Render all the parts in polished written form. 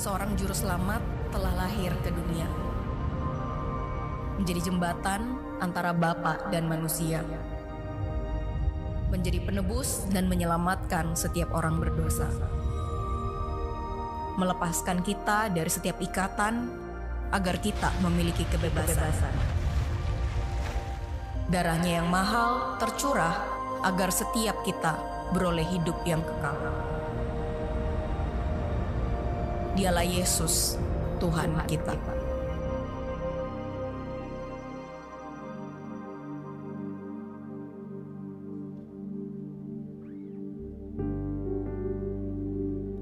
seorang juru selamat telah lahir ke dunia, menjadi jembatan antara Bapa dan manusia, menjadi penebus dan menyelamatkan setiap orang berdosa, melepaskan kita dari setiap ikatan agar kita memiliki kebebasan. Darahnya yang mahal tercurah agar setiap kita beroleh hidup yang kekal. Dialah Yesus, Tuhan kita.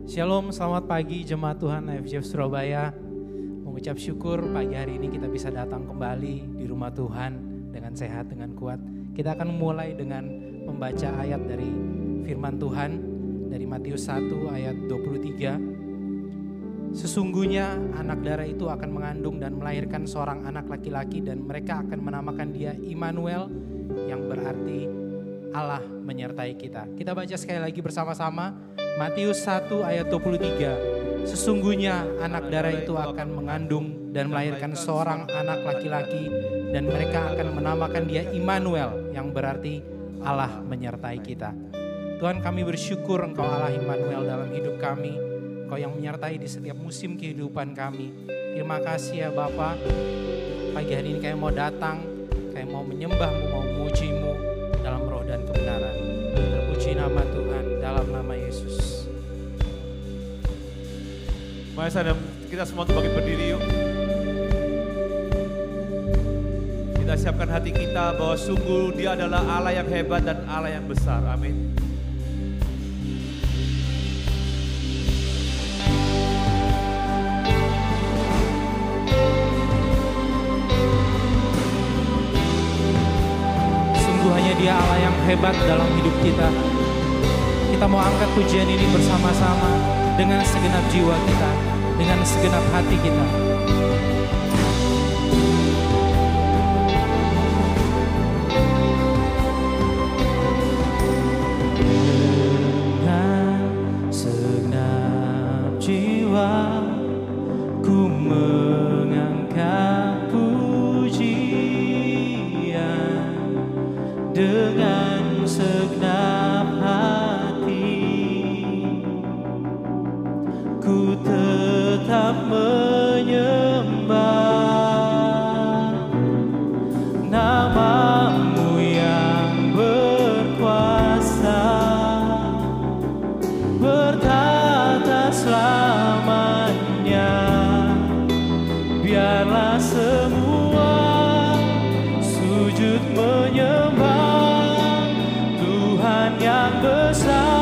Shalom, selamat pagi jemaat Tuhan FJF Surabaya. Mengucap syukur pagi hari ini kita bisa datang kembali di rumah Tuhan dengan sehat, dengan kuat. Kita akan mulai dengan membaca ayat dari firman Tuhan dari Matius 1 ayat 23. Sesungguhnya anak darah itu akan mengandung dan melahirkan seorang anak laki-laki dan mereka akan menamakan dia Immanuel yang berarti Allah menyertai kita. Kita baca sekali lagi bersama-sama Matius 1 ayat 23. Sesungguhnya anak darah itu akan mengandung dan melahirkan seorang anak laki-laki dan mereka akan menamakan dia Immanuel yang berarti Allah menyertai kita. Tuhan, kami bersyukur Engkau Allah Immanuel dalam hidup kami. Engkau yang menyertai di setiap musim kehidupan kami. Terima kasih ya Bapa. Pagi hari ini kami mau datang, kami mau menyembah-Mu, mau memuji-Mu dalam roh dan kebenaran. Terpuji nama Tuhan dalam nama Yesus. Mari kita semua bangkit berdiri yuk. Kita siapkan hati kita bahwa sungguh Dia adalah Allah yang hebat dan Allah yang besar. Amin. Dia Allah yang hebat dalam hidup kita. Kita mau angkat pujian ini bersama-sama dengan segenap jiwa kita, dengan segenap hati kita. Dengan segenap jiwa ku mengangkat dengan segenap hati, ku tetap menyembah nama-Mu yang berkuasa, bertata selamanya. Biarlah semua sujud menyembah Tuhan yang besar.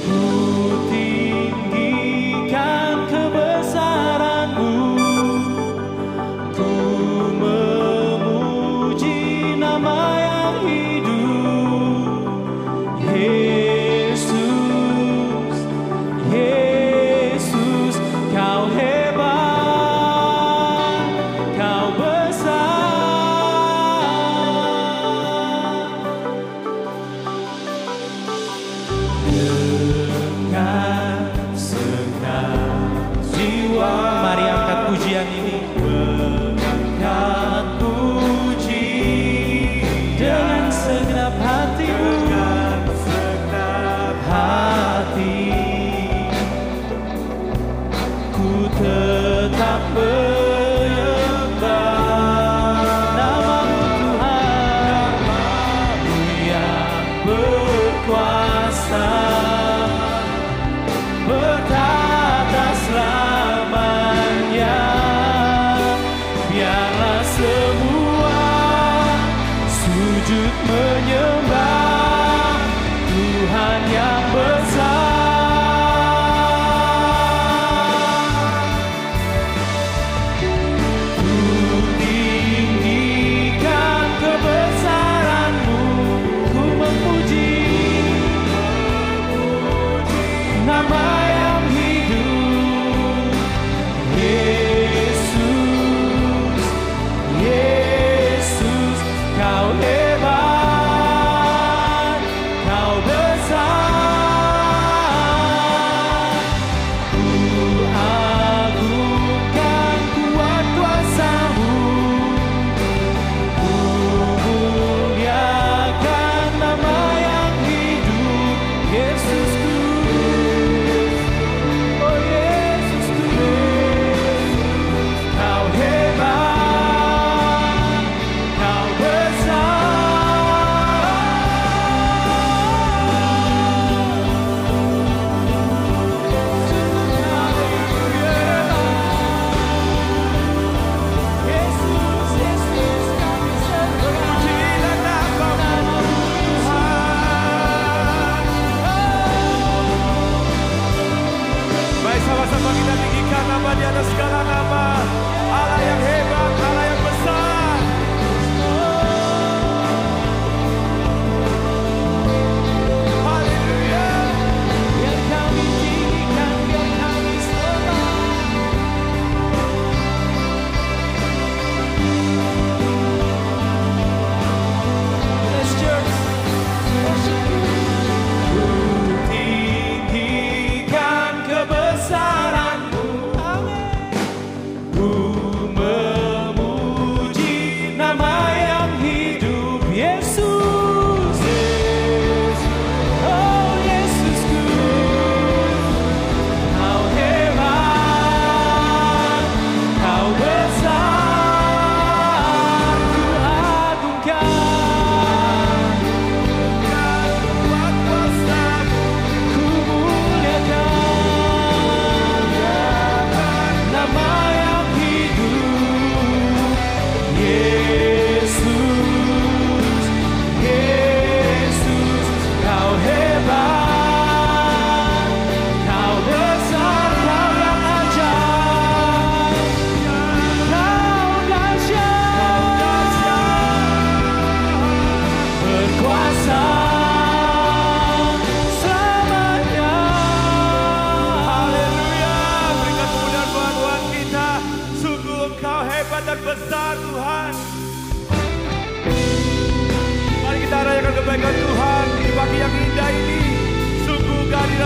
Ku tinggikan kebesaran-Mu, ku memuji nama yang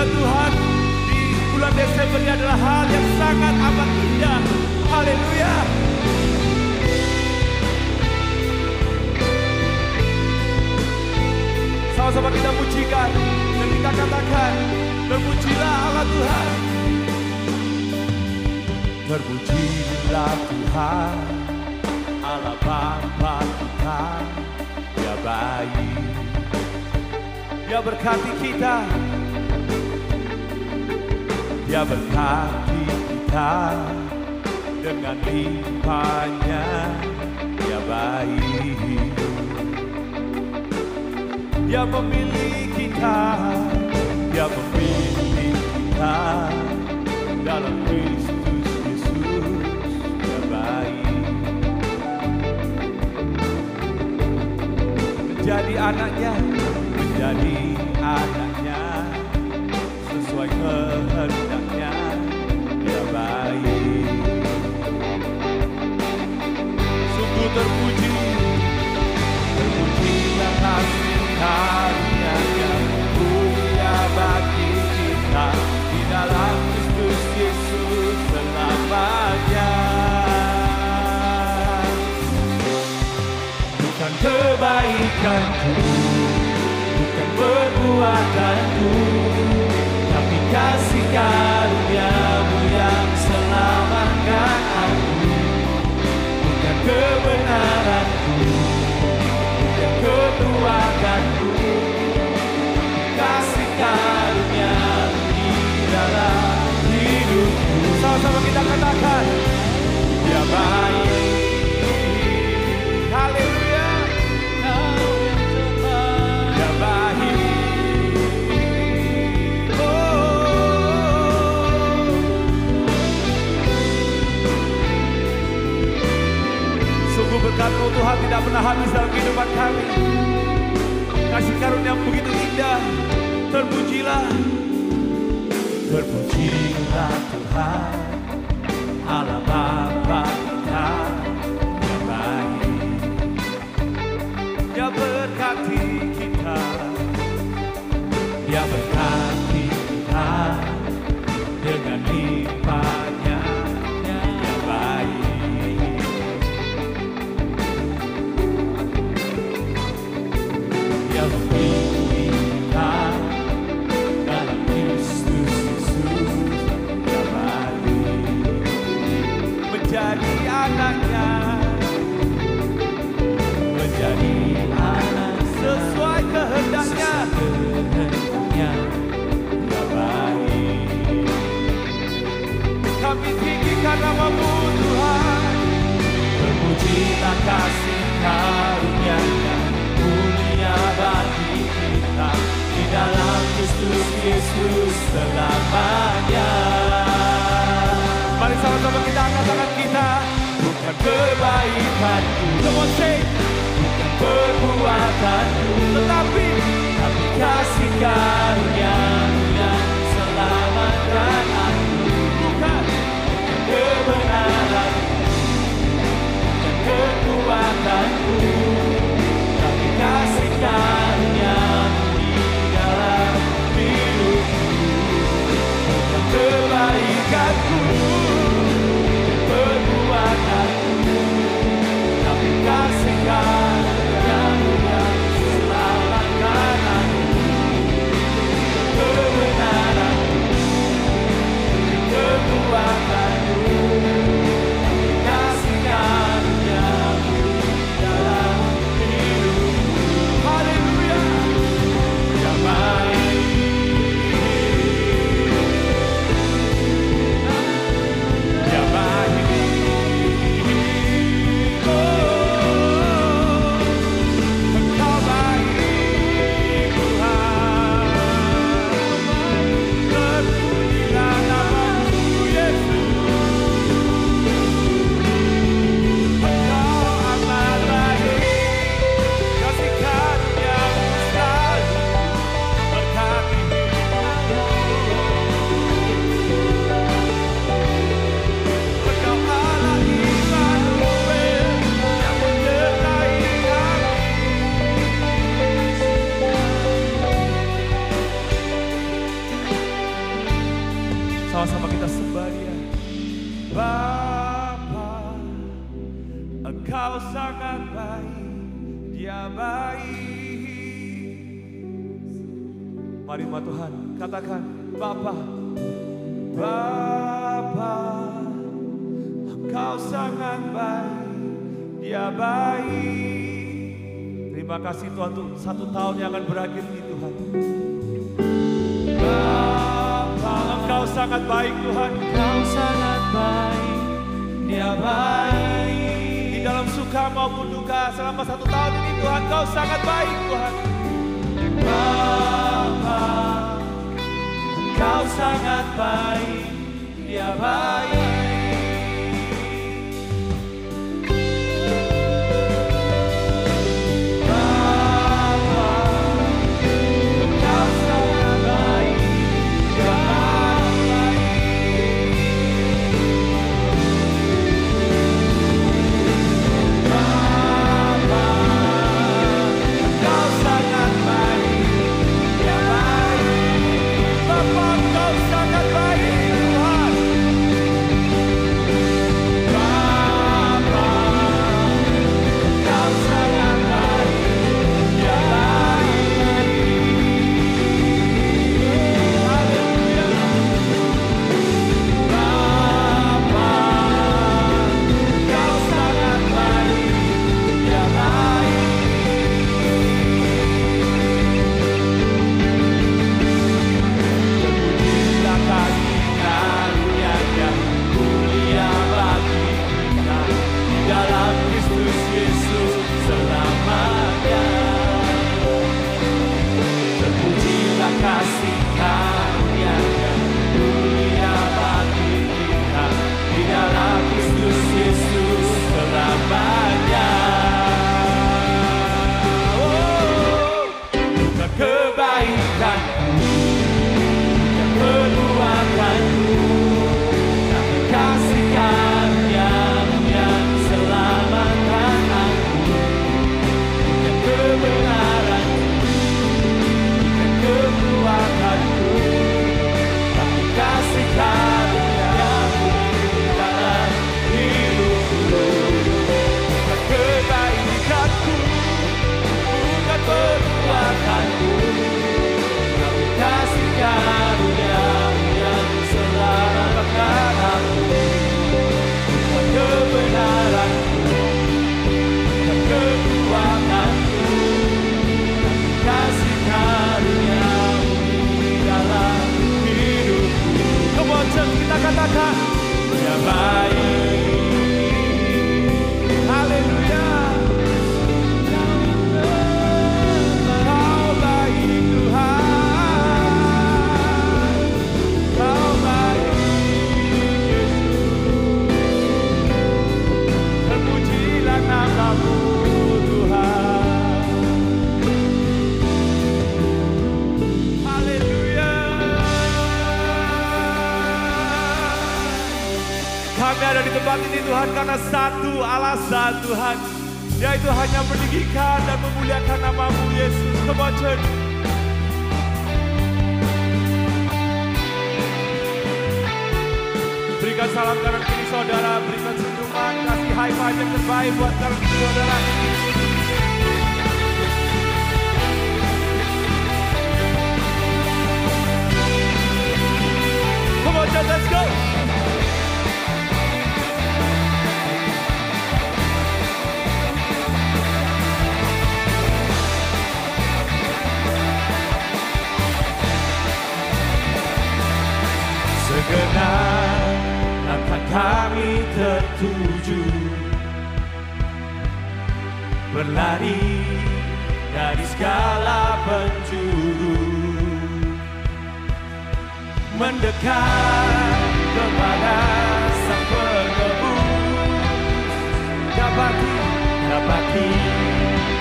anugerah Tuhan di bulan Desember ini adalah hal yang sangat amat indah. Haleluya. Sama-sama kita pujikan dan kita katakan, terpujilah Allah Tuhan. Terpujilah Tuhan, Allah Bapa kita, Dia baik, Dia berkati kita, Dia berkati kita dengan limpahnya, Dia baik, Dia memilih kita, Dia memilih kita dalam Kristus Yesus, Dia baik. Menjadi anaknya sesuai kehendaknya, Dia baik. Sungguh terpujilah kasih karunia-Nya mulia bagi kita di dalam Kristus Yesus selamanya. Bukan kebaikanku, bukan perbuatanku, tapi kasih karunia-Mu yang selamatkan aku. Bukan kebenaranku, bukan kekuatanku, kasih karunia-Mu di dalam hidupku. Sama-sama kita katakan, Dia baik. Haleluya. Dia baik. Sungguh berkat-Mu Tuhan tidak pernah habis dalam kehidupan kami. Kasih karunia begitu indah. Terpujilah Tuhan, Allah Bapa kita, Dia baik, Dia berkati kita, Dia berkati kita dengan limpahnya, Dia baik. Dia memilih kita dalam Kristus Yesus, Dia baik. Menjadi anaknya, menjadi anak sesuai kehendaknya, Dia baik. Kami tinggikan nama-Mu Tuhan, terpujilah kasih karunia-Nya mulia bagi kita di dalam Kristus Yesus selamanya. Mari sama-sama kita angkat tangan kita. Bukan kebaikanku, bukan perbuatanku, tetapi kasih karunia-Mu yang selamatkan aku. Bukan kebenaranku, bukan kekuatanku, tapi kasih karunia-Mu di dalam hidupku. Bukan kebaikanku, perbuatanku, tapi kasih karunia-Mu yang selamatkan aku. baik. Mari Tuhan katakan, Bapa, Bapa, Engkau sangat baik, Dia baik. Terima kasih Tuhan untuk 1 tahun yang akan berakhir ini Tuhan. Bapa, Engkau sangat baik Tuhan. Engkau sangat baik, Dia baik. Di dalam suka maupun duka selama 1 tahun ini Tuhan, Engkau sangat baik Tuhan. Bapa, Engkau sangat baik, Dia baik. Katakan, Dia baik. Haleluya. Kau baik Tuhan. Kau baik Yesus. Terpujilah nama-Mu Tuhan. Haleluya. Kami ada di tempat ini Tuhan karena satu alasan Tuhan, yaitu hanya meninggikan dan memuliakan nama-Mu Yesus. Come on church. Berikan salam kanan kiri saudara, berikan senyuman, kasih high five yang terbaik buat kanan kiri saudara. Come on church, let's go. Segenap langkah kami tertuju, berlari dari segala penjuru, mendekat kepada Sang Penebus, dapati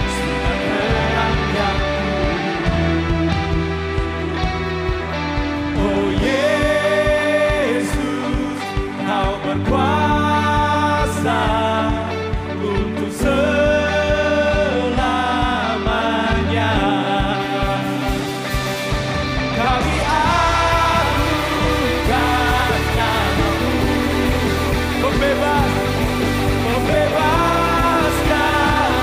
sinar terang yang oh Yesus, Kau berkuasa untuk selamanya. Kami anugerahkan nama-Mu, membebaskan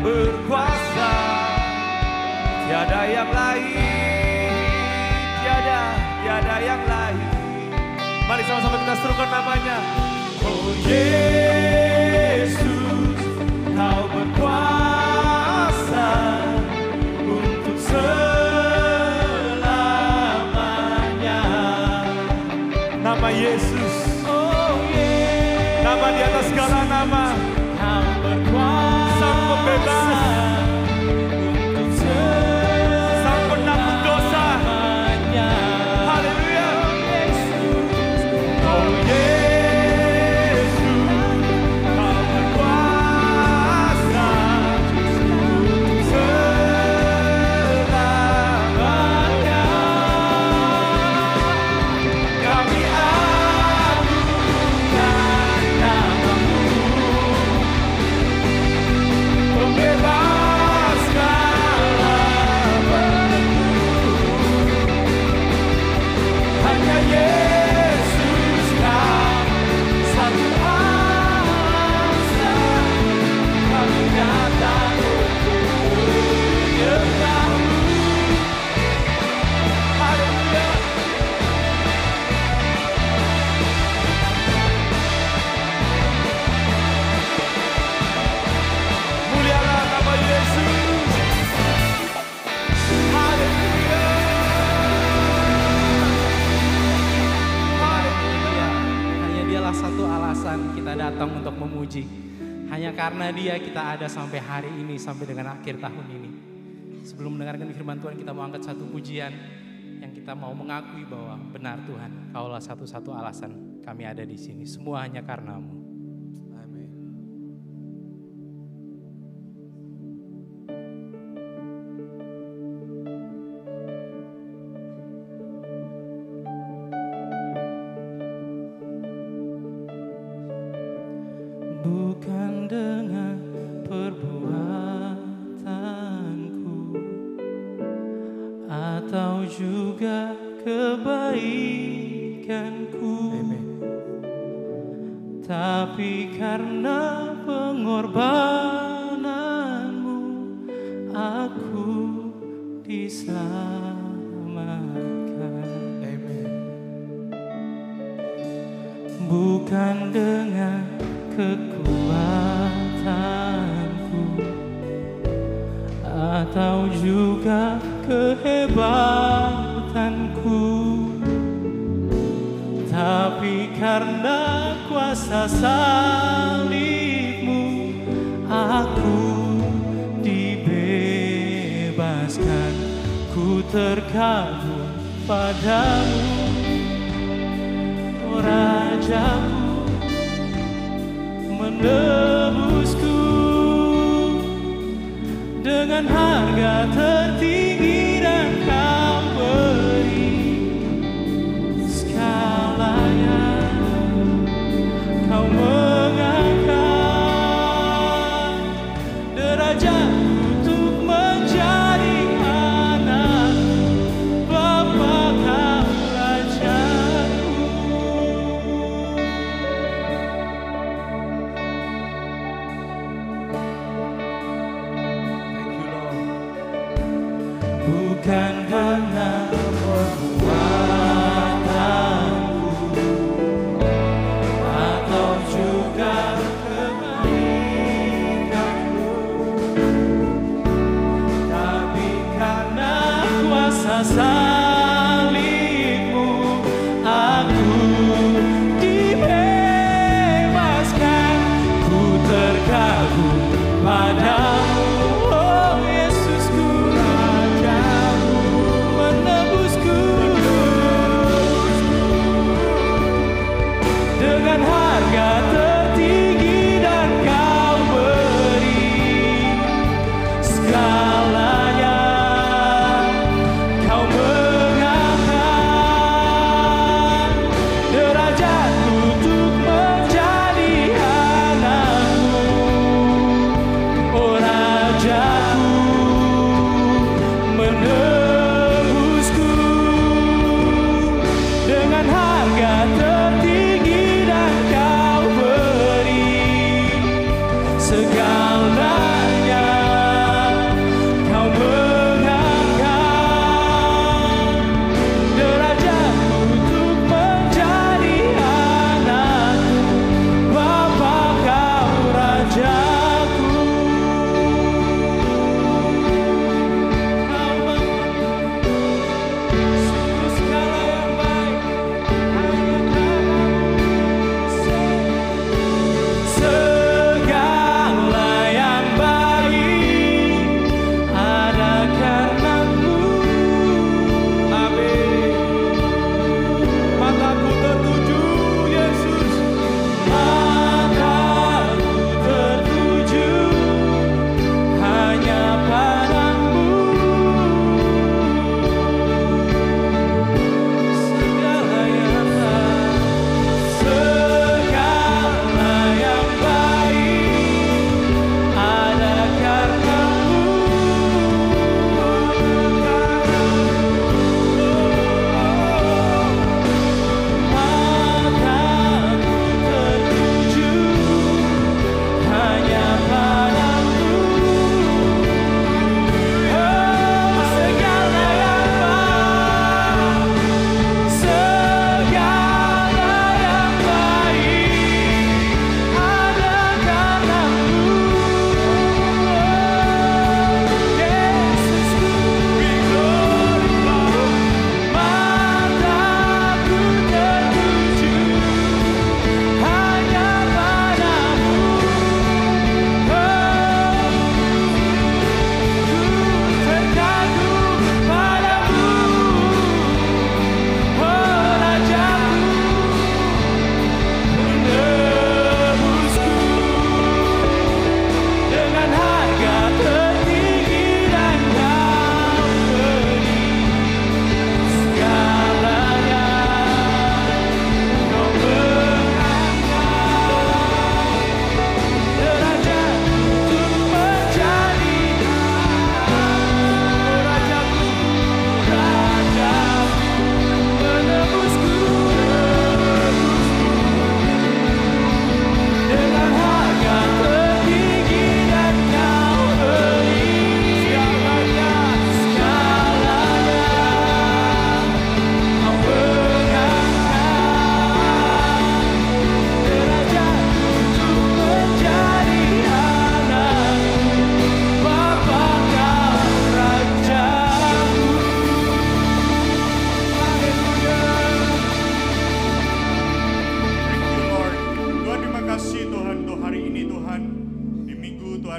berkuasa, tiada yang lain, tiada yang lain. Mari sama-sama kita serukan namanya. Oh Yesus, Kau berkuasa untuk selamanya. Nama Yesus, nama di atas segala nama. Kau berkuasa, Sang Pembebas, Sang Penanggung dosa. Haleluya. Oh Yesus, Kau berkuasa untuk selamanya. Kami agungkan namamu, pembebas segala belenggu. Hanya Yesus Kau satu alasan kami datang untuk menyembah-Mu. Haleluya. Mulialah nama Yesus. Haleluya. Haleluya. Hanya dialah satu alasan kita datang untuk memuji. Hanya karena dia kita ada sampai hari ini, sampai dengan akhir tahun ini. Sebelum mendengarkan firman Tuhan, kita mau angkat satu pujian yang kita mau mengakui bahwa benar Tuhan, Kaulah satu-satu alasan kami ada di sini. Semua hanya karena-Mu. Amin. Bukan dengan perbuatanku atau juga kebaikanku, tapi karena pengorbananmu aku diselamatkan. Bukan dengan kekuatanku atau juga kehebatanku, tapi karena kuasa salib-Mu aku dibebaskan. Ku terkagum padamu, oh Rajaku, menebusku dengan harga tertinggi dan Kau beri segalanya. Kau mengangkat derajat untuk menjadi anak Bapa Kau Rajaku. Thank you, Lord.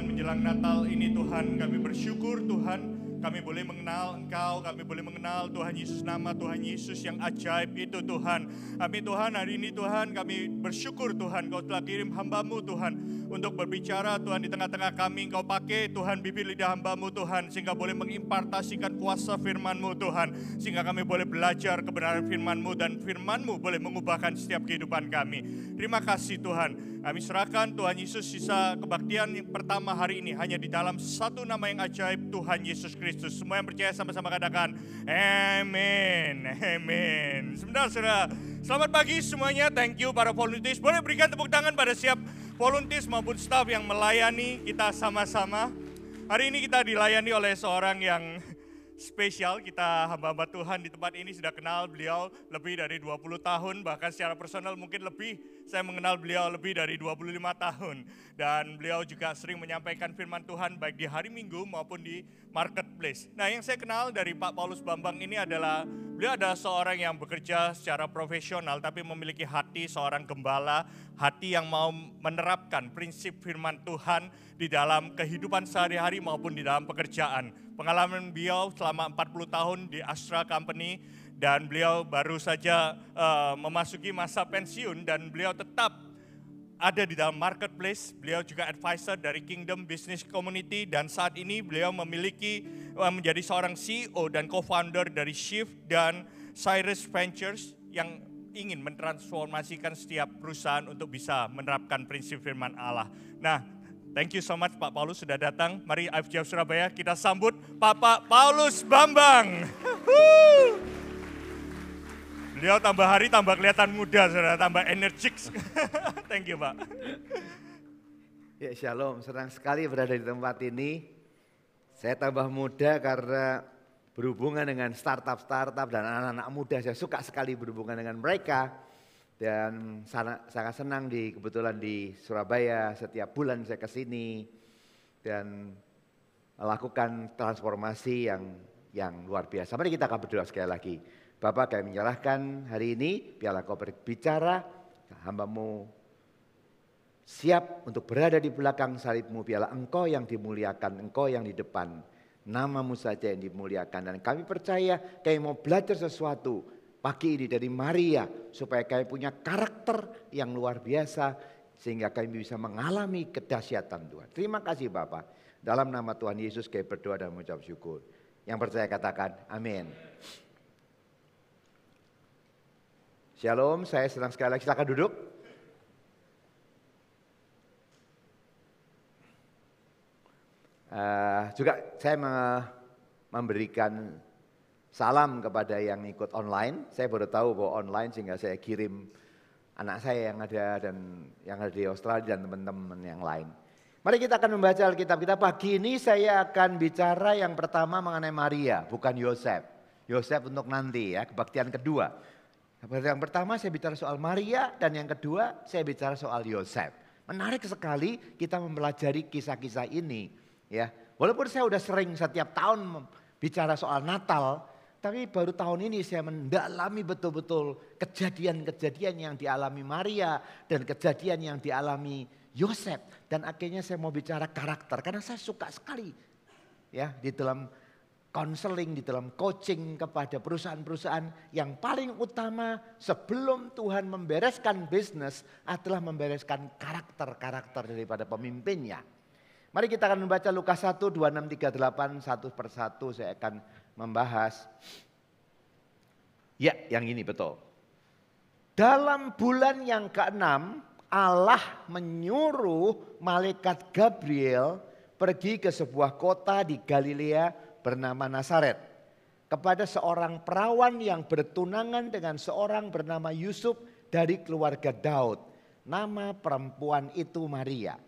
Tuhan menjelang Natal ini Tuhan, kami bersyukur Tuhan, kami boleh mengenal Engkau, kami boleh mengenal Tuhan Yesus, nama Tuhan Yesus yang ajaib itu Tuhan. Amin Tuhan, hari ini Tuhan kami bersyukur Tuhan, Kau telah kirim hamba-Mu Tuhan untuk berbicara Tuhan di tengah-tengah kami. Engkau pakai Tuhan bibir lidah hamba-Mu Tuhan, sehingga boleh mengimpartasikan kuasa firman-Mu Tuhan, sehingga kami boleh belajar kebenaran firman-Mu dan firman-Mu boleh mengubahkan setiap kehidupan kami. Terima kasih Tuhan. Kami serahkan Tuhan Yesus sisa kebaktian yang pertama hari ini hanya di dalam satu nama yang ajaib, Tuhan Yesus Kristus. Semua yang percaya sama-sama katakan amin, amin. Sebentar saudara, selamat pagi semuanya. Thank you para volunteers. Boleh berikan tepuk tangan pada siap volunteers maupun staff yang melayani kita sama-sama. Hari ini kita dilayani oleh seorang yang spesial. Kita hamba-hamba Tuhan di tempat ini sudah kenal beliau lebih dari 20 tahun, bahkan secara personal mungkin lebih. Saya mengenal beliau lebih dari 25 tahun. Dan beliau juga sering menyampaikan firman Tuhan baik di hari Minggu maupun di marketplace. Nah, yang saya kenal dari Pak Paulus Bambang ini adalah beliau adalah seorang yang bekerja secara profesional tapi memiliki hati seorang gembala, hati yang mau menerapkan prinsip firman Tuhan di dalam kehidupan sehari-hari maupun di dalam pekerjaan. Pengalaman beliau selama 40 tahun di Astra Company, dan beliau baru saja memasuki masa pensiun dan beliau tetap ada di dalam marketplace. Beliau juga advisor dari Kingdom Business Community, dan saat ini beliau memiliki menjadi seorang CEO dan co-founder dari Shift dan Cyrus Ventures yang ingin mentransformasikan setiap perusahaan untuk bisa menerapkan prinsip firman Allah. Nah, thank you so much Pak Paulus sudah datang. Mari IFJF Surabaya kita sambut Pak Paulus Bambang. Beliau tambah hari tambah kelihatan muda, saudara, tambah energik. Thank you Pak. Ya shalom, senang sekali berada di tempat ini. Saya tambah muda karena berhubungan dengan startup dan anak-anak muda. Saya suka sekali berhubungan dengan mereka. Dan sangat senang kebetulan di Surabaya, setiap bulan saya ke sini dan melakukan transformasi yang luar biasa. Mari kita akan berdoa sekali lagi. Bapak, kami menyerahkan hari ini, biarlah Kau berbicara, hamba-Mu siap untuk berada di belakang salib-Mu, biarlah Engkau yang dimuliakan, Engkau yang di depan, nama-Mu saja yang dimuliakan. Dan kami percaya kami mau belajar sesuatu pagi ini dari Maria, supaya kami punya karakter yang luar biasa, sehingga kami bisa mengalami kedahsyatan Tuhan. Terima kasih Bapak, dalam nama Tuhan Yesus kami berdoa dan mengucap syukur. Yang percaya katakan amin. Shalom, saya senang sekali lagi, silakan duduk. Juga saya memberikan salam kepada yang ikut online. Saya baru tahu bahwa online, sehingga saya kirim anak saya yang ada di Australia dan teman-teman yang lain. Mari kita akan membaca Alkitab kita. Pagi ini saya akan bicara yang pertama mengenai Maria, bukan Yosef. Yosef untuk nanti ya, kebaktian kedua. Yang pertama saya bicara soal Maria, dan yang kedua saya bicara soal Yosef. Menarik sekali kita mempelajari kisah-kisah ini. Ya, walaupun saya udah sering setiap tahun bicara soal Natal, tapi baru tahun ini saya mendalami betul-betul kejadian-kejadian yang dialami Maria dan kejadian yang dialami Yosef. Dan akhirnya saya mau bicara karakter, karena saya suka sekali ya di dalam konseling, di dalam coaching kepada perusahaan-perusahaan, yang paling utama sebelum Tuhan membereskan bisnis adalah membereskan karakter-karakter daripada pemimpinnya. Mari kita akan membaca Lukas 1, 26, 38, satu persatu saya akan membahas. Ya, yang ini betul. Dalam bulan yang ke-6, Allah menyuruh malaikat Gabriel pergi ke sebuah kota di Galilea bernama Nazaret, kepada seorang perawan yang bertunangan dengan seorang bernama Yusuf dari keluarga Daud. Nama perempuan itu Maria.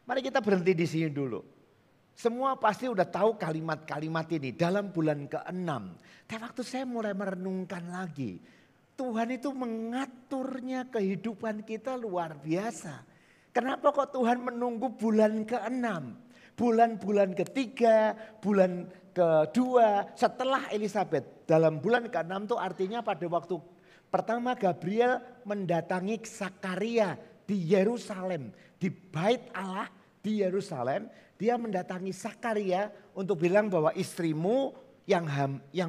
Mari kita berhenti di sini dulu. Semua pasti udah tahu kalimat-kalimat ini dalam bulan ke-6. Tapi waktu saya mulai merenungkan lagi, Tuhan itu mengaturnya kehidupan kita luar biasa. Kenapa kok Tuhan menunggu bulan ke-6? Bulan-bulan ketiga, bulan kedua setelah Elizabeth. Dalam bulan ke-6 itu artinya pada waktu pertama Gabriel mendatangi Zakaria di Yerusalem, di bait Allah, di Yerusalem, dia mendatangi Sakaria untuk bilang bahwa istrimu yang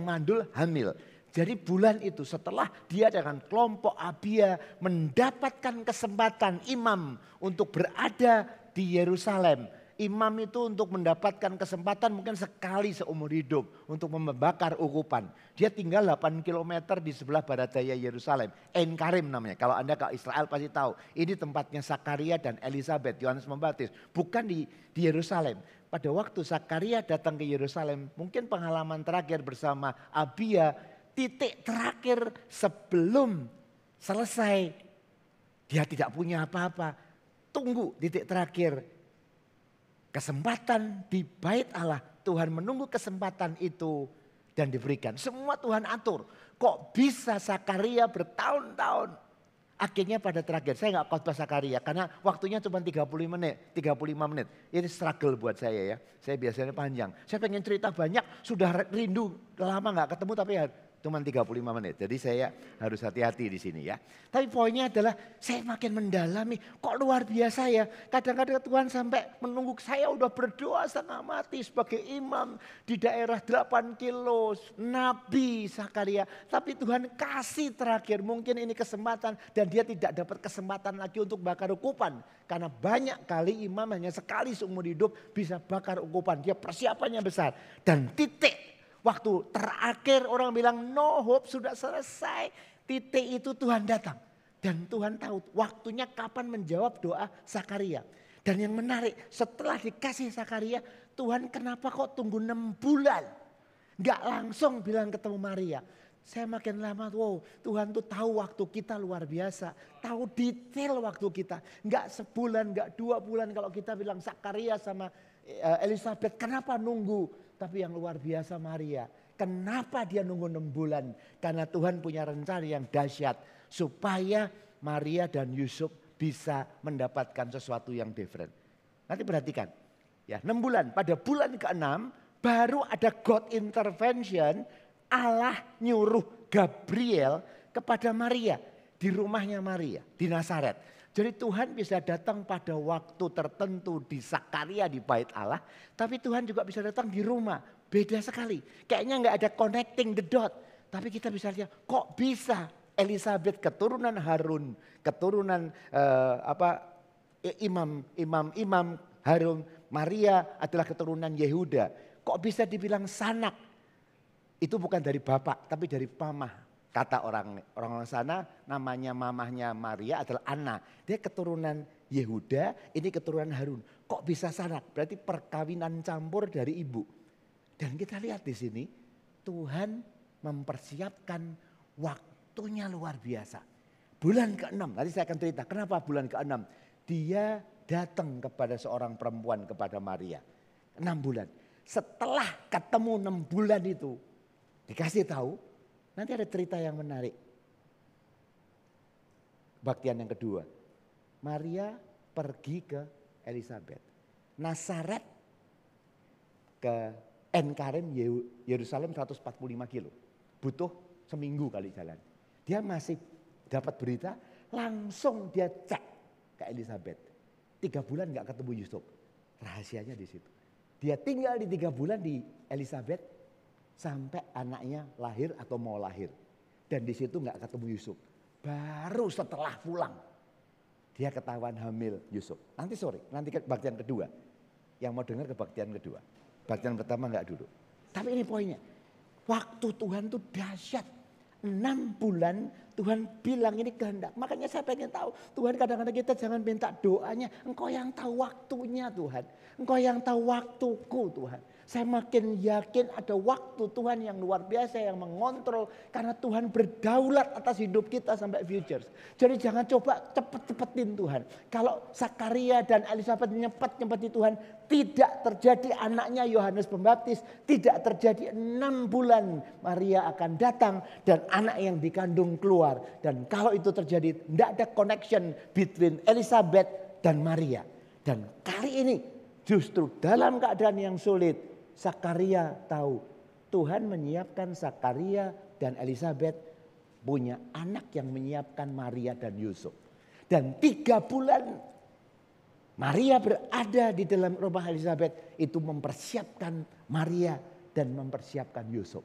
mandul hamil. Jadi bulan itu setelah dia dengan kelompok Abia mendapatkan kesempatan imam untuk berada di Yerusalem. Imam itu untuk mendapatkan kesempatan mungkin sekali seumur hidup untuk membakar ukupan. Dia tinggal 8 km di sebelah barat daya Yerusalem. En Karim namanya. Kalau Anda ke Israel pasti tahu. Ini tempatnya Sakaria dan Elizabeth, Yohanes Pembaptis. Bukan di Yerusalem. Pada waktu Sakaria datang ke Yerusalem, mungkin pengalaman terakhir bersama Abia, titik terakhir sebelum selesai. Dia tidak punya apa-apa. Tunggu titik terakhir. Kesempatan di bait Allah. Tuhan menunggu kesempatan itu dan diberikan. Semua Tuhan atur. Kok bisa Sakaria bertahun-tahun. Akhirnya pada terakhir, saya nggak khotbah Sakaria karena waktunya cuma 35 menit. Ini struggle buat saya ya. Saya biasanya panjang. Saya pengen cerita banyak, sudah rindu lama nggak ketemu tapi ya cuma 35 menit. Jadi saya harus hati-hati di sini ya. Tapi poinnya adalah saya makin mendalami. Kok luar biasa ya. Kadang-kadang Tuhan sampai menunggu saya udah berdoa setengah mati sebagai imam di daerah 8 kilo. Nabi Sakaria. Tapi Tuhan kasih terakhir. Mungkin ini kesempatan dan dia tidak dapat kesempatan lagi untuk bakar ukupan. Karena banyak kali imam hanya sekali seumur hidup bisa bakar ukupan. Dia persiapannya besar. Dan titik. Waktu terakhir orang bilang no hope sudah selesai. Titik itu Tuhan datang. Dan Tuhan tahu waktunya kapan menjawab doa Sakaria. Dan yang menarik setelah dikasih Sakaria, Tuhan kenapa kok tunggu 6 bulan. Gak langsung bilang ketemu Maria. Saya makin lama, wow Tuhan tuh tahu waktu kita luar biasa. Tahu detail waktu kita. Gak sebulan, gak 2 bulan kalau kita bilang Sakaria sama Elizabeth kenapa nunggu. Tapi yang luar biasa Maria. Kenapa dia nunggu 6 bulan? Karena Tuhan punya rencana yang dahsyat. Supaya Maria dan Yusuf bisa mendapatkan sesuatu yang different. Nanti perhatikan. Ya, 6 bulan. Pada bulan ke-6 baru ada God intervention. Allah nyuruh Gabriel kepada Maria. Di rumahnya Maria. Di Nazaret. Jadi Tuhan bisa datang pada waktu tertentu di Sakaria di bait Allah. Tapi Tuhan juga bisa datang di rumah. Beda sekali. Kayaknya nggak ada connecting the dot. Tapi kita bisa lihat kok bisa Elizabeth keturunan Harun. Keturunan imam Harun. Maria adalah keturunan Yehuda. Kok bisa dibilang sanak? Itu bukan dari bapak tapi dari mamah. Kata orang sana namanya mamahnya Maria adalah Anna. Dia keturunan Yehuda, ini keturunan Harun. Kok bisa sanak? Berarti perkawinan campur dari ibu. Dan kita lihat di sini Tuhan mempersiapkan waktunya luar biasa. Bulan ke-6, nanti saya akan cerita kenapa bulan ke-6. Dia datang kepada seorang perempuan kepada Maria. 6 bulan. Setelah ketemu 6 bulan itu dikasih tahu. Nanti ada cerita yang menarik. Kebaktian yang kedua. Maria pergi ke Elizabeth. Nazaret ke En Karim Yerusalem 145 kilo. Butuh seminggu kali jalan. Dia masih dapat berita langsung dia cek ke Elizabeth. 3 bulan gak ketemu Yusuf. Rahasianya di situ. Dia tinggal di 3 bulan di Elizabeth. Sampai anaknya lahir atau mau lahir. Dan di situ nggak ketemu Yusuf. Baru setelah pulang dia ketahuan hamil Yusuf. Nanti sore, nanti kebaktian kedua. Yang mau dengar kebaktian kedua. Kebaktian pertama nggak dulu. Tapi ini poinnya. Waktu Tuhan tuh dahsyat. 6 bulan Tuhan bilang ini kehendak. Makanya saya pengen tahu. Tuhan kadang-kadang kita jangan minta doanya. Engkau yang tahu waktunya Tuhan. Engkau yang tahu waktuku Tuhan. Saya makin yakin ada waktu Tuhan yang luar biasa yang mengontrol. Karena Tuhan berdaulat atas hidup kita sampai futures. Jadi jangan coba cepet-cepetin Tuhan. Kalau Sakaria dan Elizabeth nyempet-nyempeti Tuhan. Tidak terjadi anaknya Yohanes Pembaptis. Tidak terjadi 6 bulan Maria akan datang. Dan anak yang dikandung keluar. Dan kalau itu terjadi tidak ada connection between Elizabeth dan Maria. Dan kali ini justru dalam keadaan yang sulit. Sakaria tahu Tuhan menyiapkan Sakaria dan Elizabeth punya anak yang menyiapkan Maria dan Yusuf. Dan 3 bulan Maria berada di dalam rumah Elizabeth itu mempersiapkan Maria dan mempersiapkan Yusuf.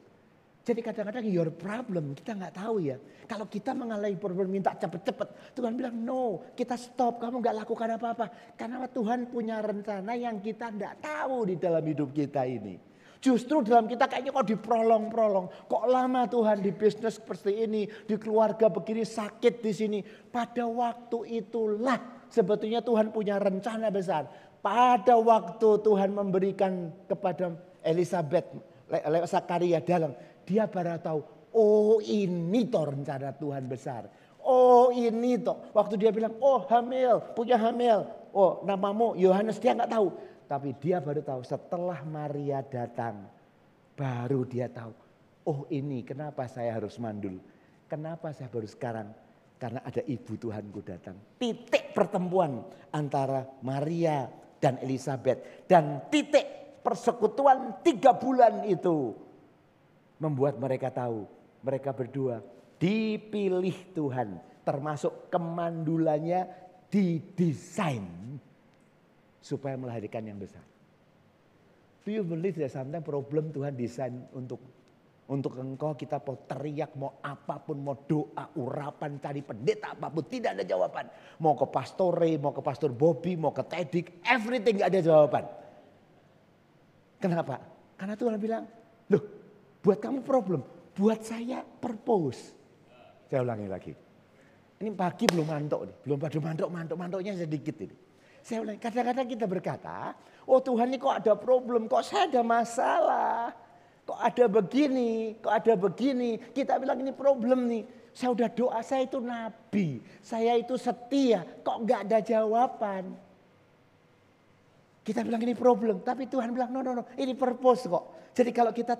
Jadi kadang-kadang your problem kita nggak tahu ya. Kalau kita mengalami problem minta cepet-cepet, Tuhan bilang no, kita stop, kamu nggak lakukan apa-apa. Karena Tuhan punya rencana yang kita nggak tahu di dalam hidup kita ini. Justru dalam kita kayaknya kok diprolong-prolong. Kok lama Tuhan di bisnis seperti ini, di keluarga begini, sakit di sini. Pada waktu itulah sebetulnya Tuhan punya rencana besar. Pada waktu Tuhan memberikan kepada Elizabeth, lewat Zakaria dalam, dia baru tahu, oh ini toh rencana Tuhan besar. Oh ini toh, waktu dia bilang, oh hamil, punya hamil. Oh namamu Yohanes, dia nggak tahu. Tapi dia baru tahu setelah Maria datang, baru dia tahu, oh ini kenapa saya harus mandul. Kenapa saya baru sekarang? Karena ada ibu Tuhanku datang. Titik pertemuan antara Maria dan Elizabeth. Dan titik persekutuan 3 bulan itu membuat mereka tahu, mereka berdua dipilih Tuhan. Termasuk kemandulannya didesain supaya melahirkan yang besar. Do you believe that sometimes problem Tuhan desain untuk engkau, kita mau teriak, mau apapun, mau doa, urapan, cari pendeta apapun, tidak ada jawaban. Mau ke Pastor Ray, mau ke Pastor Bobby, mau ke Tedik, everything gak ada jawaban. Kenapa? Karena Tuhan bilang, loh buat kamu problem, buat saya purpose. Saya ulangi lagi. Ini pagi belum mantok nih, belum pada mantok-mantoknya sedikit ini. Saya ulangi, kadang-kadang kita berkata, oh Tuhan ini kok ada problem, kok saya ada masalah. Kok ada begini, kok ada begini. Kita bilang ini problem nih. Saya udah doa, saya itu nabi. Saya itu setia, kok gak ada jawaban. Kita bilang ini problem, tapi Tuhan bilang no, ini purpose kok. Jadi kalau kita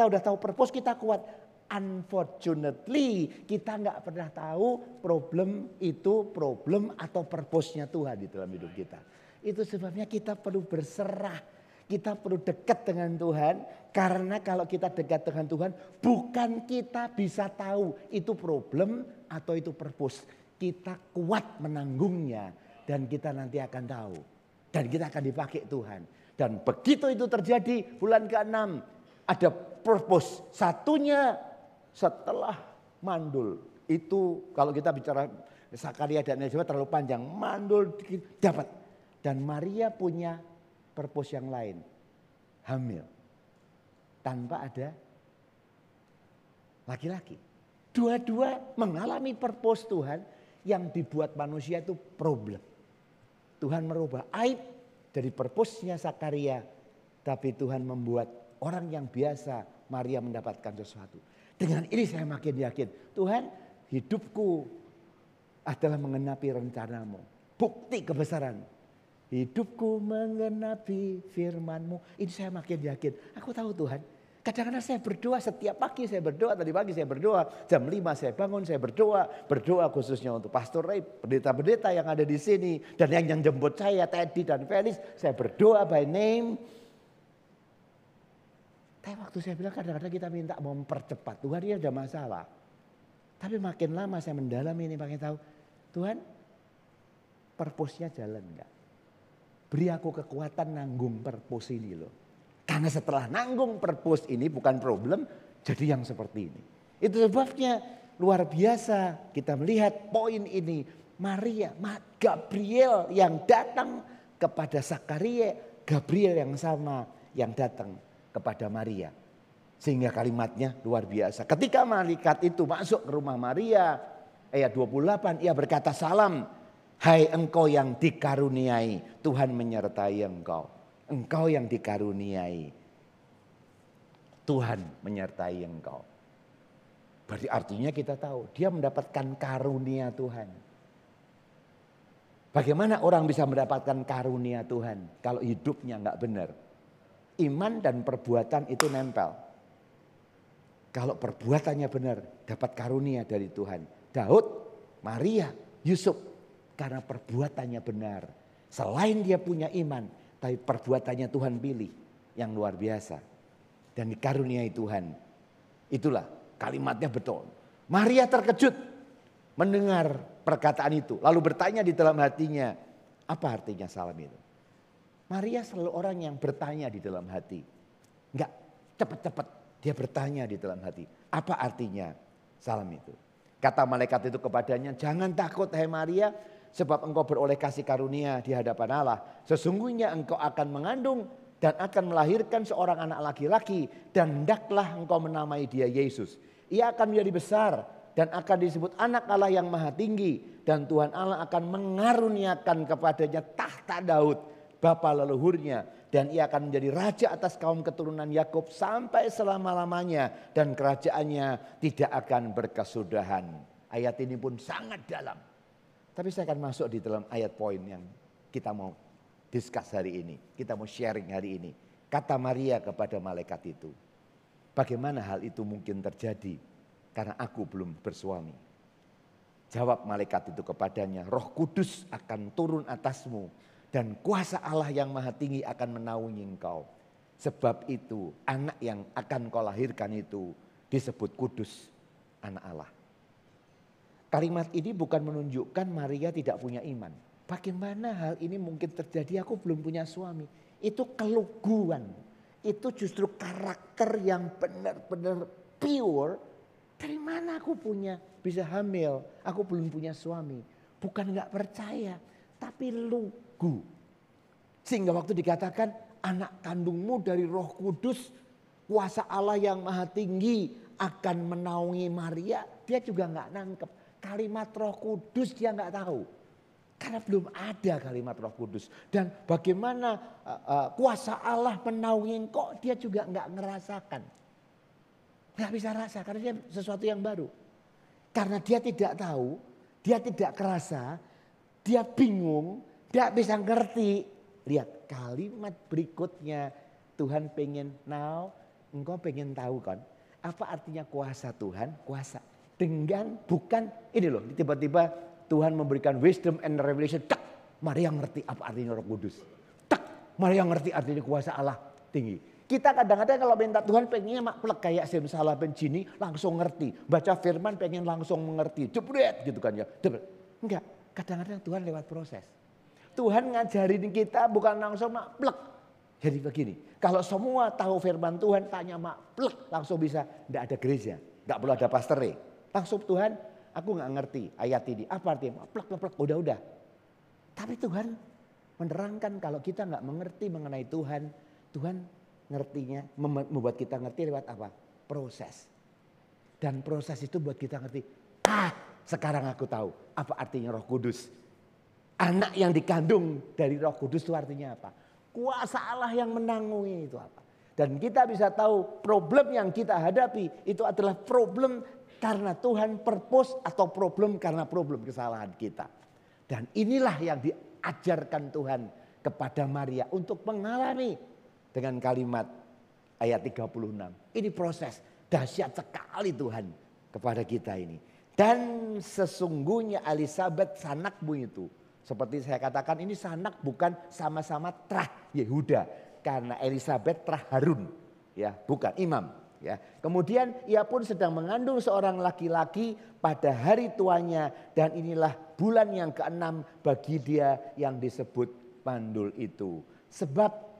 udah tahu purpose, kita kuat. Unfortunately kita nggak pernah tahu problem itu problem atau purpose-nya Tuhan di dalam hidup kita. Itu sebabnya kita perlu berserah, kita perlu dekat dengan Tuhan. Karena kalau kita dekat dengan Tuhan, bukan kita bisa tahu itu problem atau itu purpose. Kita kuat menanggungnya dan kita nanti akan tahu. Dan kita akan dipakai Tuhan. Dan begitu itu terjadi bulan ke-6 ada purpose. Satunya setelah mandul. Itu kalau kita bicara Zakaria dan Elizabeth terlalu panjang. Mandul dapat. Dan Maria punya purpose yang lain. Hamil. Tanpa ada laki-laki. Dua-dua mengalami purpose Tuhan yang dibuat manusia itu problem. Tuhan merubah aib dari purpose-nya Zakaria. Tapi Tuhan membuat orang yang biasa, Maria mendapatkan sesuatu. Dengan ini saya makin yakin, Tuhan hidupku adalah mengenapi rencanamu. Bukti kebesaran. Hidupku mengenapi firman-Mu. Ini saya makin yakin. Aku tahu Tuhan. Kadang-kadang saya berdoa, setiap pagi saya berdoa. Tadi pagi saya berdoa, jam 5 saya bangun, saya berdoa. Berdoa khususnya untuk Pastor Ray, pendeta-pendeta yang ada di sini. Dan yang jemput saya, Teddy dan Felix. Saya berdoa by name. Tapi waktu saya bilang kadang-kadang kita minta mempercepat. Tuhan ini ada masalah. Tapi makin lama saya mendalami ini makin tahu. Tuhan purpose-nya jalan enggak? Beri aku kekuatan nanggung purpose ini loh. Karena setelah nanggung purpose ini bukan problem. Jadi yang seperti ini. Itu sebabnya luar biasa kita melihat poin ini. Maria, Gabriel yang datang kepada Zakaria. Gabriel yang sama yang datang kepada Maria. Sehingga kalimatnya luar biasa. Ketika malaikat itu masuk ke rumah Maria, ayat 28, ia berkata, salam, hai engkau yang dikaruniai, Tuhan menyertai engkau. Engkau yang dikaruniai, Tuhan menyertai engkau. Berarti artinya kita tahu, dia mendapatkan karunia Tuhan. Bagaimana orang bisa mendapatkan karunia Tuhan kalau hidupnya enggak benar? Iman dan perbuatan itu nempel. Kalau perbuatannya benar, dapat karunia dari Tuhan. Daud, Maria, Yusuf, karena perbuatannya benar. Selain dia punya iman, tapi perbuatannya Tuhan pilih yang luar biasa. Dan dikaruniai Tuhan. Itulah kalimatnya betul. Maria terkejut mendengar perkataan itu. Lalu bertanya di dalam hatinya, Apa artinya salam itu? Maria selalu orang yang bertanya di dalam hati. Enggak cepat-cepat, dia bertanya di dalam hati. Apa artinya salam itu? Kata malaikat itu kepadanya, jangan takut hai Maria, sebab engkau beroleh kasih karunia di hadapan Allah. Sesungguhnya engkau akan mengandung dan akan melahirkan seorang anak laki-laki. Dan hendaklah engkau menamai dia Yesus. Ia akan menjadi besar dan akan disebut anak Allah yang maha tinggi. Dan Tuhan Allah akan mengaruniakan kepadanya tahta Daud, bapa leluhurnya. Dan ia akan menjadi raja atas kaum keturunan Yakub sampai selama-lamanya. Dan kerajaannya tidak akan berkesudahan. Ayat ini pun sangat dalam. Tapi saya akan masuk di dalam ayat poin yang kita mau discuss hari ini. Kita mau sharing hari ini. Kata Maria kepada malaikat itu. Bagaimana hal itu mungkin terjadi? Karena aku belum bersuami. Jawab malaikat itu kepadanya, Roh Kudus akan turun atasmu. Dan kuasa Allah yang maha tinggi akan menaungi engkau. Sebab itu anak yang akan kau lahirkan itu disebut kudus, anak Allah. Kalimat ini bukan menunjukkan Maria tidak punya iman. Bagaimana hal ini mungkin terjadi, aku belum punya suami. Itu keluguan. Itu justru karakter yang benar-benar pure. Dari mana aku bisa hamil, aku belum punya suami. Bukan gak percaya, tapi lugu. Sehingga waktu dikatakan anak kandungmu dari Roh Kudus, kuasa Allah yang maha tinggi akan menaungi Maria. Dia juga gak nangkep. Kalimat Roh Kudus dia gak tahu. Karena belum ada kalimat Roh Kudus. Dan bagaimana kuasa Allah menaungi engkau, dia juga gak ngerasakan. Gak bisa rasa karena dia sesuatu yang baru. Karena dia tidak tahu, dia tidak kerasa, dia bingung, dia bisa ngerti. Lihat kalimat berikutnya, Tuhan pengen, now engkau pengen tahu kan, apa artinya kuasa Tuhan? Kuasa dengan bukan ini loh, tiba-tiba Tuhan memberikan wisdom and revelation. Tak, Maria ngerti apa artinya Roh Kudus. Tak, Maria ngerti artinya kuasa Allah tinggi. Kita kadang-kadang kalau minta Tuhan pengennya maklek kayak simsalabim jini langsung ngerti. Baca firman pengen langsung mengerti. Jebret gitu kan ya. Enggak, kadang-kadang Tuhan lewat proses. Tuhan ngajarin kita bukan langsung maklek. Jadi begini, kalau semua tahu firman Tuhan tanya maklek langsung bisa. Enggak ada gereja, enggak perlu ada pastor. Langsung Tuhan, aku enggak ngerti ayat ini. Apa artinya maklek, udah. Tapi Tuhan menerangkan kalau kita enggak mengerti mengenai Tuhan, Tuhan ngertinya, membuat kita ngerti lewat apa? Proses. Dan proses itu buat kita ngerti, sekarang aku tahu apa artinya Roh Kudus. Anak yang dikandung dari Roh Kudus itu artinya apa? Kuasa Allah yang menanggungi itu apa? Dan kita bisa tahu problem yang kita hadapi itu adalah problem karena Tuhan purpose atau problem karena problem kesalahan kita. Dan inilah yang diajarkan Tuhan kepada Maria untuk mengalami dengan kalimat ayat 36. Ini proses dahsyat sekali Tuhan kepada kita ini. Dan sesungguhnya Elisabeth sanakmu itu. Seperti saya katakan ini sanak bukan sama-sama terah Yehuda. Karena Elisabeth terah Harun. Ya, bukan imam. Ya. Kemudian ia pun sedang mengandung seorang laki-laki pada hari tuanya. Dan inilah bulan yang ke-6 bagi dia yang disebut mandul itu. Sebab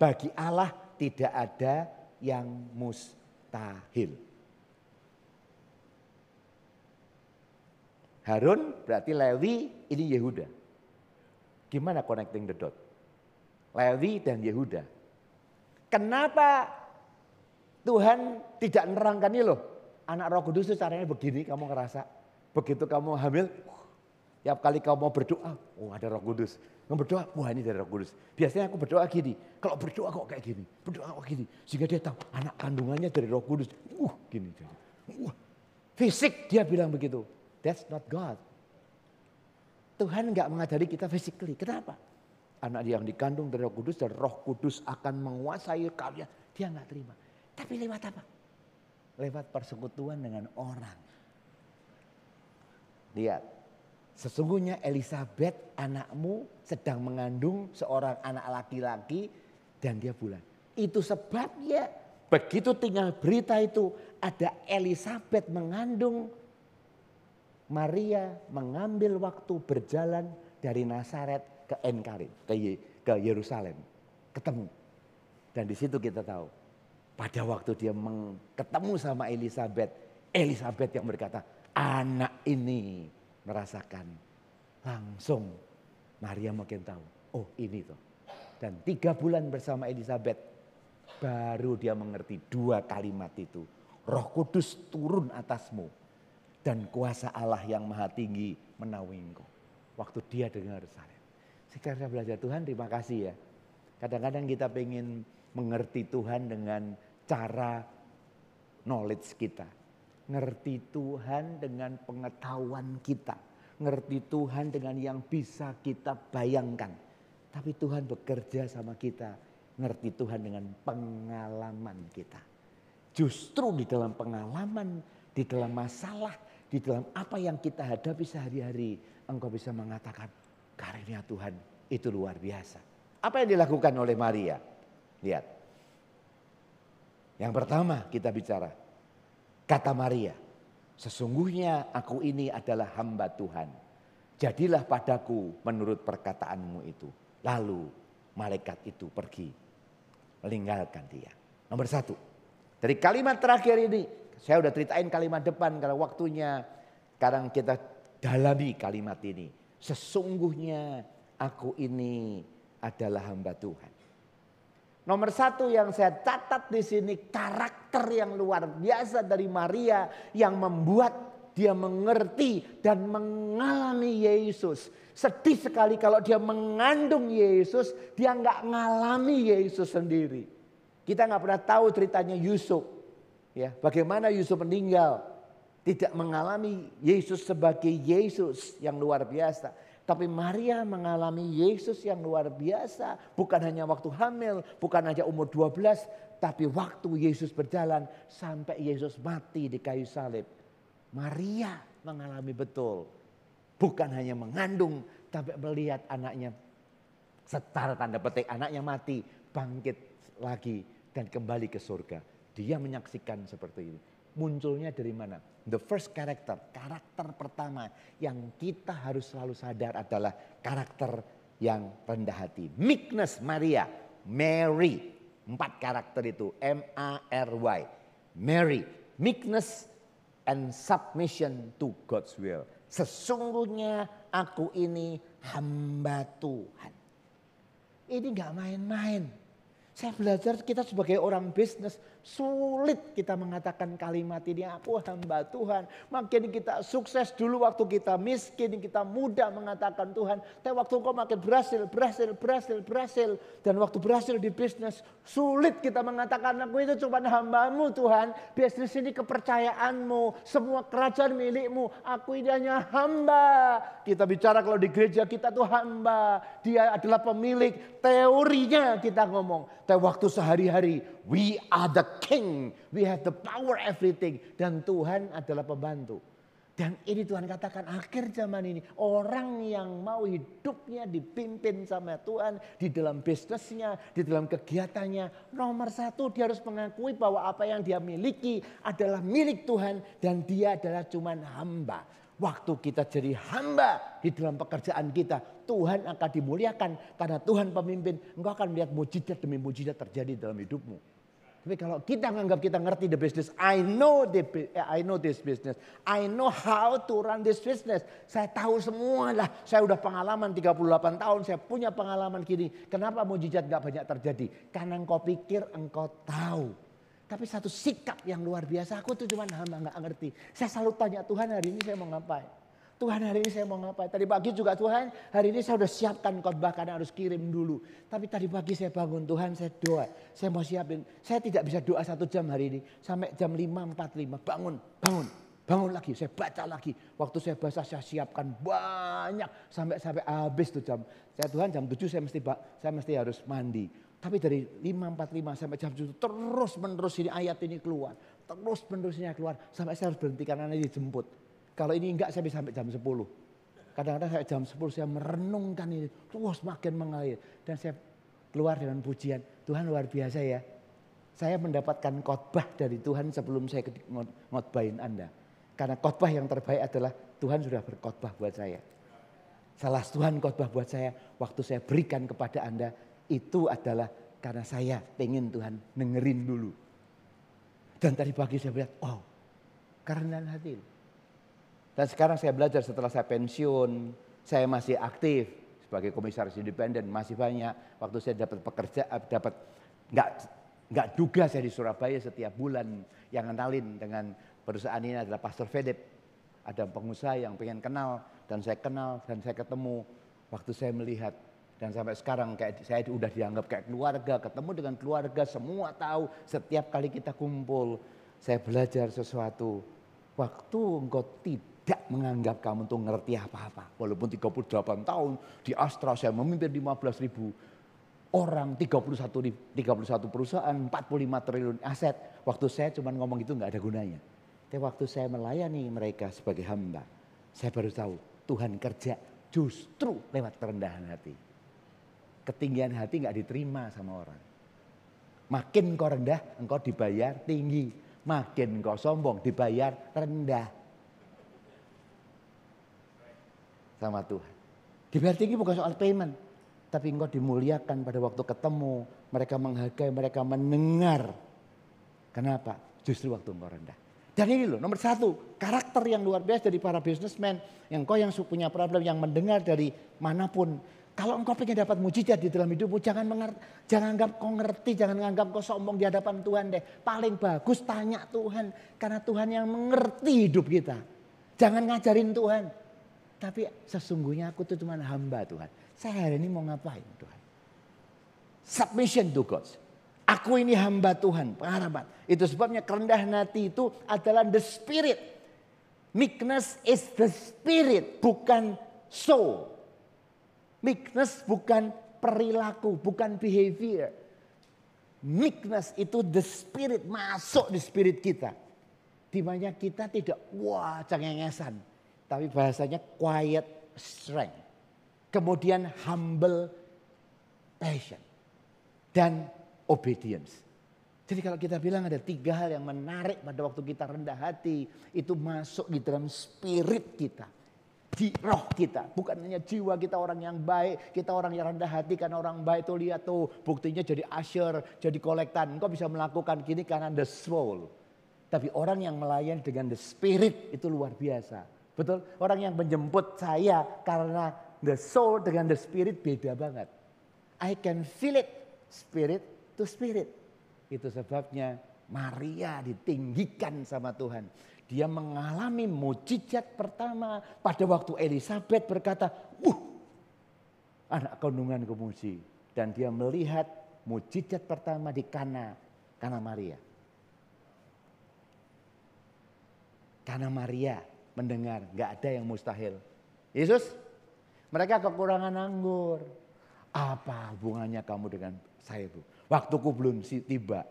bagi Allah tidak ada yang mustahil. Harun berarti Lewi, ini Yehuda. Gimana connecting the dot? Lewi dan Yehuda. Kenapa Tuhan tidak nerangkan ini loh? Anak Roh Kudus itu caranya begini, kamu ngerasa. Begitu kamu hamil, tiap kali kamu mau berdoa, ada Roh Kudus. Kamu berdoa, wah ini dari Roh Kudus. Biasanya aku berdoa gini, kalau berdoa kok kayak gini, berdoa kok gini. Sehingga dia tahu anak kandungannya dari Roh Kudus. Gini. Fisik dia bilang begitu. That's not God. Tuhan enggak mengajari kita physically. Kenapa? Anak yang dikandung dari Roh Kudus dan Roh Kudus akan menguasai kalian. Dia enggak terima. Tapi lewat apa? Lewat persekutuan dengan orang. Lihat. Sesungguhnya Elisabeth anakmu sedang mengandung seorang anak laki-laki dan dia bulan. Itu sebabnya begitu tinggal berita itu ada Elisabeth mengandung, Maria mengambil waktu berjalan dari Nazaret ke En-Karim, ke Yerusalem, ketemu. Dan di situ kita tahu, pada waktu dia ketemu sama Elizabeth yang berkata, anak ini merasakan, langsung Maria makin tahu, oh ini tuh. Dan 3 bulan bersama Elizabeth, baru dia mengerti 2 kalimat itu. Roh Kudus turun atasmu dan kuasa Allah yang maha tinggi menaungi engkau. Waktu dia dengar saya. Sekarang saya belajar Tuhan, terima kasih ya. Kadang-kadang kita pengen mengerti Tuhan dengan cara knowledge kita. Ngerti Tuhan dengan pengetahuan kita. Ngerti Tuhan dengan yang bisa kita bayangkan. Tapi Tuhan bekerja sama kita. Ngerti Tuhan dengan pengalaman kita. Justru di dalam pengalaman, di dalam masalah, di dalam apa yang kita hadapi sehari-hari, engkau bisa mengatakan karunia Tuhan itu luar biasa. Apa yang dilakukan oleh Maria? Lihat. Yang pertama kita bicara. Kata Maria, sesungguhnya aku ini adalah hamba Tuhan. Jadilah padaku menurut perkataanmu itu. Lalu malaikat itu pergi meninggalkan dia. Nomor 1. Dari kalimat terakhir ini, saya udah ceritain kalimat depan karena waktunya. Sekarang kita dalami kalimat ini. Sesungguhnya aku ini adalah hamba Tuhan. Nomor 1 yang saya catat di sini, karakter yang luar biasa dari Maria yang membuat dia mengerti dan mengalami Yesus. Sedih sekali kalau dia mengandung Yesus, dia nggak ngalami Yesus sendiri. Kita nggak pernah tahu ceritanya Yusuf, ya bagaimana Yusuf meninggal, tidak mengalami Yesus sebagai Yesus yang luar biasa. Tapi Maria mengalami Yesus yang luar biasa. Bukan hanya waktu hamil, bukan hanya umur 12. Tapi waktu Yesus berjalan sampai Yesus mati di kayu salib. Maria mengalami betul. Bukan hanya mengandung, tapi melihat anaknya secara tanda petik anaknya mati, bangkit lagi dan kembali ke surga. Dia menyaksikan seperti ini. Munculnya dari mana? The first character, karakter pertama yang kita harus selalu sadar adalah karakter yang rendah hati. Meekness Maria, Mary. 4 karakter itu, M-A-R-Y. Mary, meekness and submission to God's will. Sesungguhnya aku ini hamba Tuhan. Ini gak main-main. Saya belajar kita sebagai orang bisnis sulit kita mengatakan kalimat ini, aku hamba Tuhan. Makin kita sukses dulu waktu kita miskin, kita mudah mengatakan Tuhan. Tapi waktu kau makin berhasil. Dan waktu berhasil di bisnis sulit kita mengatakan aku itu cuma hambamu Tuhan. Bisnis ini kepercayaanmu, semua kerajaan milikmu. Aku ini hanya hamba. Kita bicara kalau di gereja kita tuh hamba. Dia adalah pemilik, teorinya kita ngomong. Tapi waktu sehari-hari, we are the king, we have the power everything. Dan Tuhan adalah pembantu. Dan ini Tuhan katakan akhir zaman ini, orang yang mau hidupnya dipimpin sama Tuhan, di dalam bisnisnya, di dalam kegiatannya. Nomor 1 dia harus mengakui bahwa apa yang dia miliki adalah milik Tuhan. Dan dia adalah cuman hamba. Waktu kita jadi hamba di dalam pekerjaan kita, Tuhan akan dimuliakan. Karena Tuhan pemimpin, engkau akan melihat mujizat demi mujizat terjadi dalam hidupmu. Tapi kalau kita menganggap kita ngerti the business, I know this business. I know how to run this business. Saya tahu semua lah. Saya udah pengalaman 38 tahun, saya punya pengalaman gini. Kenapa mujizat gak banyak terjadi? Karena engkau pikir engkau tahu. Tapi satu sikap yang luar biasa, aku tuh cuma hamba gak ngerti. Saya selalu tanya Tuhan hari ini saya mau ngapain? Tuhan hari ini saya mau ngapain? Tadi pagi juga Tuhan hari ini saya udah siapkan khotbah karena harus kirim dulu. Tapi tadi pagi saya bangun Tuhan saya doa. Saya mau siapin. Saya tidak bisa doa 1 jam hari ini. Sampai jam 5.45 bangun lagi. Saya baca lagi. Waktu saya baca saya siapkan banyak. Sampai habis tuh jam. Saya Tuhan jam 7 saya mesti harus mandi. Tapi dari 5.45 sampai jam 7 terus menerus ini ayat ini keluar. Terus menerus ini keluar. Sampai saya harus berhenti karena ini dijemput. Kalau ini enggak saya bisa sampai jam 10. Kadang-kadang saya jam 10 saya merenungkan ini. Terus makin mengalir. Dan saya keluar dengan pujian. Tuhan luar biasa ya. Saya mendapatkan khotbah dari Tuhan sebelum saya ngotbahin Anda. Karena khotbah yang terbaik adalah Tuhan sudah berkhotbah buat saya. Salah Tuhan khotbah buat saya, waktu saya berikan kepada Anda, itu adalah karena saya pengen Tuhan dengerin dulu. Dan tadi pagi saya lihat, wow, kerendahan hati. Dan sekarang saya belajar setelah saya pensiun, saya masih aktif sebagai komisaris independen, masih banyak. Waktu saya dapat pekerjaan, nggak duga saya di Surabaya setiap bulan yang kenalin dengan perusahaan ini adalah Pastor Philip. Ada pengusaha yang pengen kenal dan saya kenal dan saya ketemu waktu saya melihat dan sampai sekarang kayak saya udah dianggap kayak keluarga, ketemu dengan keluarga, semua tahu setiap kali kita kumpul saya belajar sesuatu. Waktu engkau tidak menganggap kamu tuh ngerti apa-apa, walaupun 38 tahun di Astra saya memimpin 15.000 orang, 31 perusahaan, 45 triliun aset. Waktu saya cuma ngomong itu nggak ada gunanya. Tapi waktu saya melayani mereka sebagai hamba, saya baru tahu Tuhan kerja justru lewat kerendahan hati. Ketinggian hati nggak diterima sama orang. Makin kau rendah, engkau dibayar tinggi. Makin kau sombong, dibayar rendah. Sama Tuhan. Dibayar tinggi bukan soal payment. Tapi engkau dimuliakan pada waktu ketemu. Mereka menghargai, mereka mendengar. Kenapa? Justru waktu engkau rendah. Dan ini loh, nomor satu, karakter yang luar biasa dari para businessman. Yang kau yang punya problem, yang mendengar dari manapun. Kalau engkau pengen dapat mujizat di dalam hidupmu, jangan anggap kau ngerti, jangan anggap kau sombong di hadapan Tuhan deh. Paling bagus tanya Tuhan, karena Tuhan yang mengerti hidup kita. Jangan ngajarin Tuhan. Tapi sesungguhnya aku tuh cuma hamba Tuhan. Saya hari ini mau ngapain Tuhan? Submission to God. Aku ini hamba Tuhan, pengharapan. Itu sebabnya kerendahan hati itu adalah the spirit. Meekness is the spirit, bukan soul. Meekness bukan perilaku, bukan behavior. Meekness itu the spirit, masuk di spirit kita. Dimana kita tidak wah cengengesan. Tapi bahasanya quiet strength. Kemudian humble passion. Dan obedience. Jadi kalau kita bilang ada 3 hal yang menarik pada waktu kita rendah hati. Itu masuk di dalam spirit kita. Di roh kita. Bukan hanya jiwa kita orang yang baik. Kita orang yang rendah hati karena orang baik tuh lihat tuh. Buktinya jadi usher, jadi kolektan. Engkau bisa melakukan gini karena the soul. Tapi orang yang melayan dengan the spirit itu luar biasa. Betul? Orang yang menjemput saya karena the soul dengan the spirit beda banget. I can feel it. Spirit to spirit. Itu sebabnya Maria ditinggikan sama Tuhan. Dia mengalami mujizat pertama pada waktu Elizabeth berkata, anak kandunganku muji. Dan dia melihat mujizat pertama di Kana Maria. Kana Maria mendengar gak ada yang mustahil. Yesus, mereka kekurangan anggur. Apa hubungannya kamu dengan saya Bu? Waktuku belum tiba.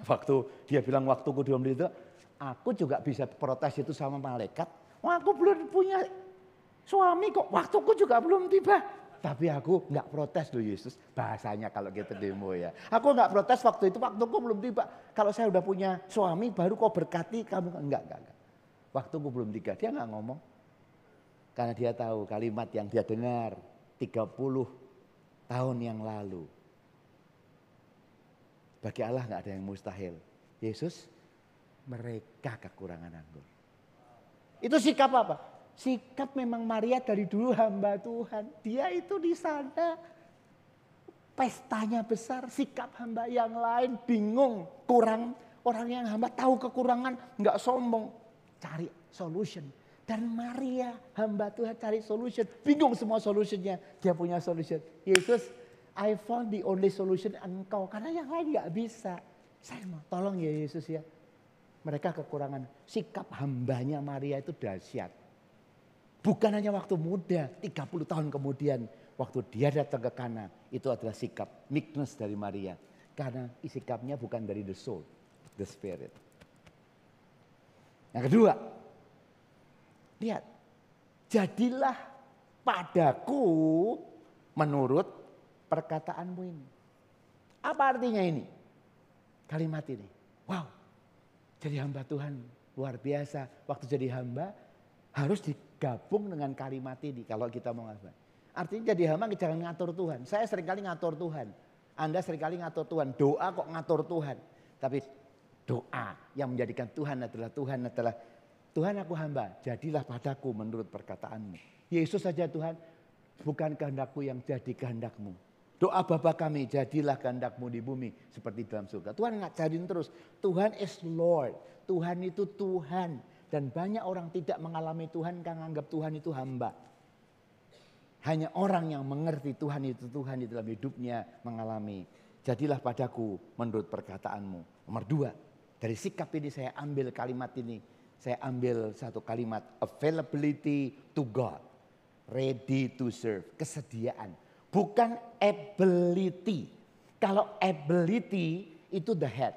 Waktu dia bilang waktuku belum tiba, aku juga bisa protes itu sama malaikat. Wah, aku belum punya suami kok, waktuku juga belum tiba. Tapi aku nggak protes loh Yesus, bahasanya kalau kita demo ya. Aku nggak protes waktu itu, waktuku belum tiba. Kalau saya udah punya suami baru kau berkati kamu, enggak. Waktuku belum tiba, dia nggak ngomong. Karena dia tahu kalimat yang dia dengar 30 tahun yang lalu. Bagi Allah nggak ada yang mustahil. Yesus, mereka kekurangan anggur. Itu sikap apa? Sikap memang Maria dari dulu hamba Tuhan. Dia itu di sana pestanya besar. Sikap hamba yang lain bingung, kurang. Orang yang hamba tahu kekurangan, nggak sombong, cari solution. Dan Maria hamba Tuhan cari solution. Bingung semua solutionnya. Dia punya solution. Yesus, I found the only solution engkau. Karena yang lain gak bisa. Saya mau tolong ya Yesus ya. Mereka kekurangan. Sikap hambanya Maria itu dahsyat. Bukan hanya waktu muda. 30 tahun kemudian. Waktu dia datang ke Kana. Itu adalah sikap meekness dari Maria. Karena sikapnya bukan dari the soul. The spirit. Yang kedua. Lihat, jadilah padaku menurut perkataanmu ini. Apa artinya ini? Kalimat ini. Wow, jadi hamba Tuhan luar biasa. Waktu jadi hamba Harus digabung dengan kalimat ini kalau kita mau hamba. Artinya jadi hamba jangan ngatur Tuhan. Saya seringkali ngatur Tuhan. Anda seringkali ngatur Tuhan. Doa kok ngatur Tuhan. Tapi doa yang menjadikan Tuhan adalah Tuhan aku hamba. Jadilah padaku menurut perkataanmu. Yesus saja Tuhan, bukan kehendakku yang jadi kehendakmu. Doa Bapa kami, jadilah kehendakmu di bumi seperti dalam surga. Tuhan ngajarin terus, Tuhan is Lord. Tuhan itu Tuhan. Dan banyak orang tidak mengalami Tuhan karena anggap Tuhan itu hamba. Hanya orang yang mengerti Tuhan itu Tuhan di dalam hidupnya mengalami. Jadilah padaku menurut perkataanmu. Nomor 2, dari sikap ini saya ambil kalimat ini. Saya ambil satu kalimat, availability to God. Ready to serve, kesediaan. Bukan ability. Kalau ability itu the head,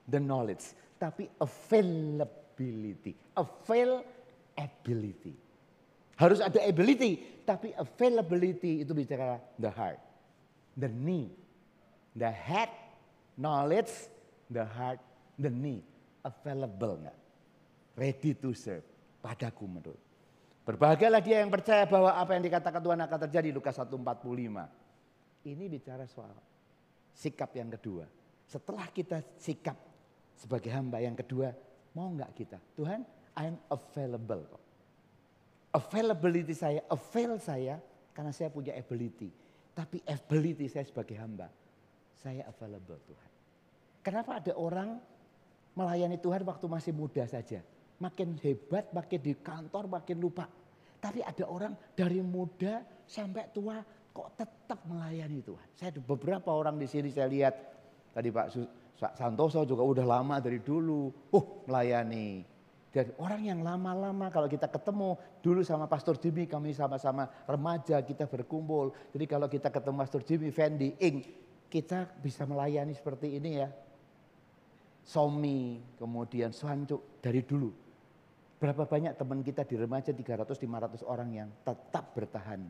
the knowledge. Tapi availability. Availability. Harus ada ability. Tapi availability itu bicara the heart. The need. The head, knowledge, the heart, the need. Available enggak? Ready to serve. Padaku menurut. Berbahagialah dia yang percaya bahwa apa yang dikatakan Tuhan akan terjadi. Lukas 1:45. Ini bicara soal sikap yang kedua. Setelah kita sikap sebagai hamba yang kedua, mau enggak kita? Tuhan, I'm available kok. Availability saya, avail saya karena saya punya ability. Tapi ability saya sebagai hamba, saya available Tuhan. Kenapa ada orang melayani Tuhan waktu masih muda saja? Makin hebat, makin di kantor, makin lupa. Tapi ada orang dari muda sampai tua kok tetap melayani Tuhan. Saya ada beberapa orang di sini saya lihat. Tadi Pak Santoso juga udah lama dari dulu. Melayani. Dan orang yang lama-lama kalau kita ketemu dulu sama Pastor Jimmy, kami sama-sama remaja, kita berkumpul. Jadi kalau kita ketemu Pastor Jimmy, Fendi, Ing, kita bisa melayani seperti ini ya. Somi, kemudian Suhancuk dari dulu. Berapa banyak teman kita di remaja 300-500 orang yang tetap bertahan.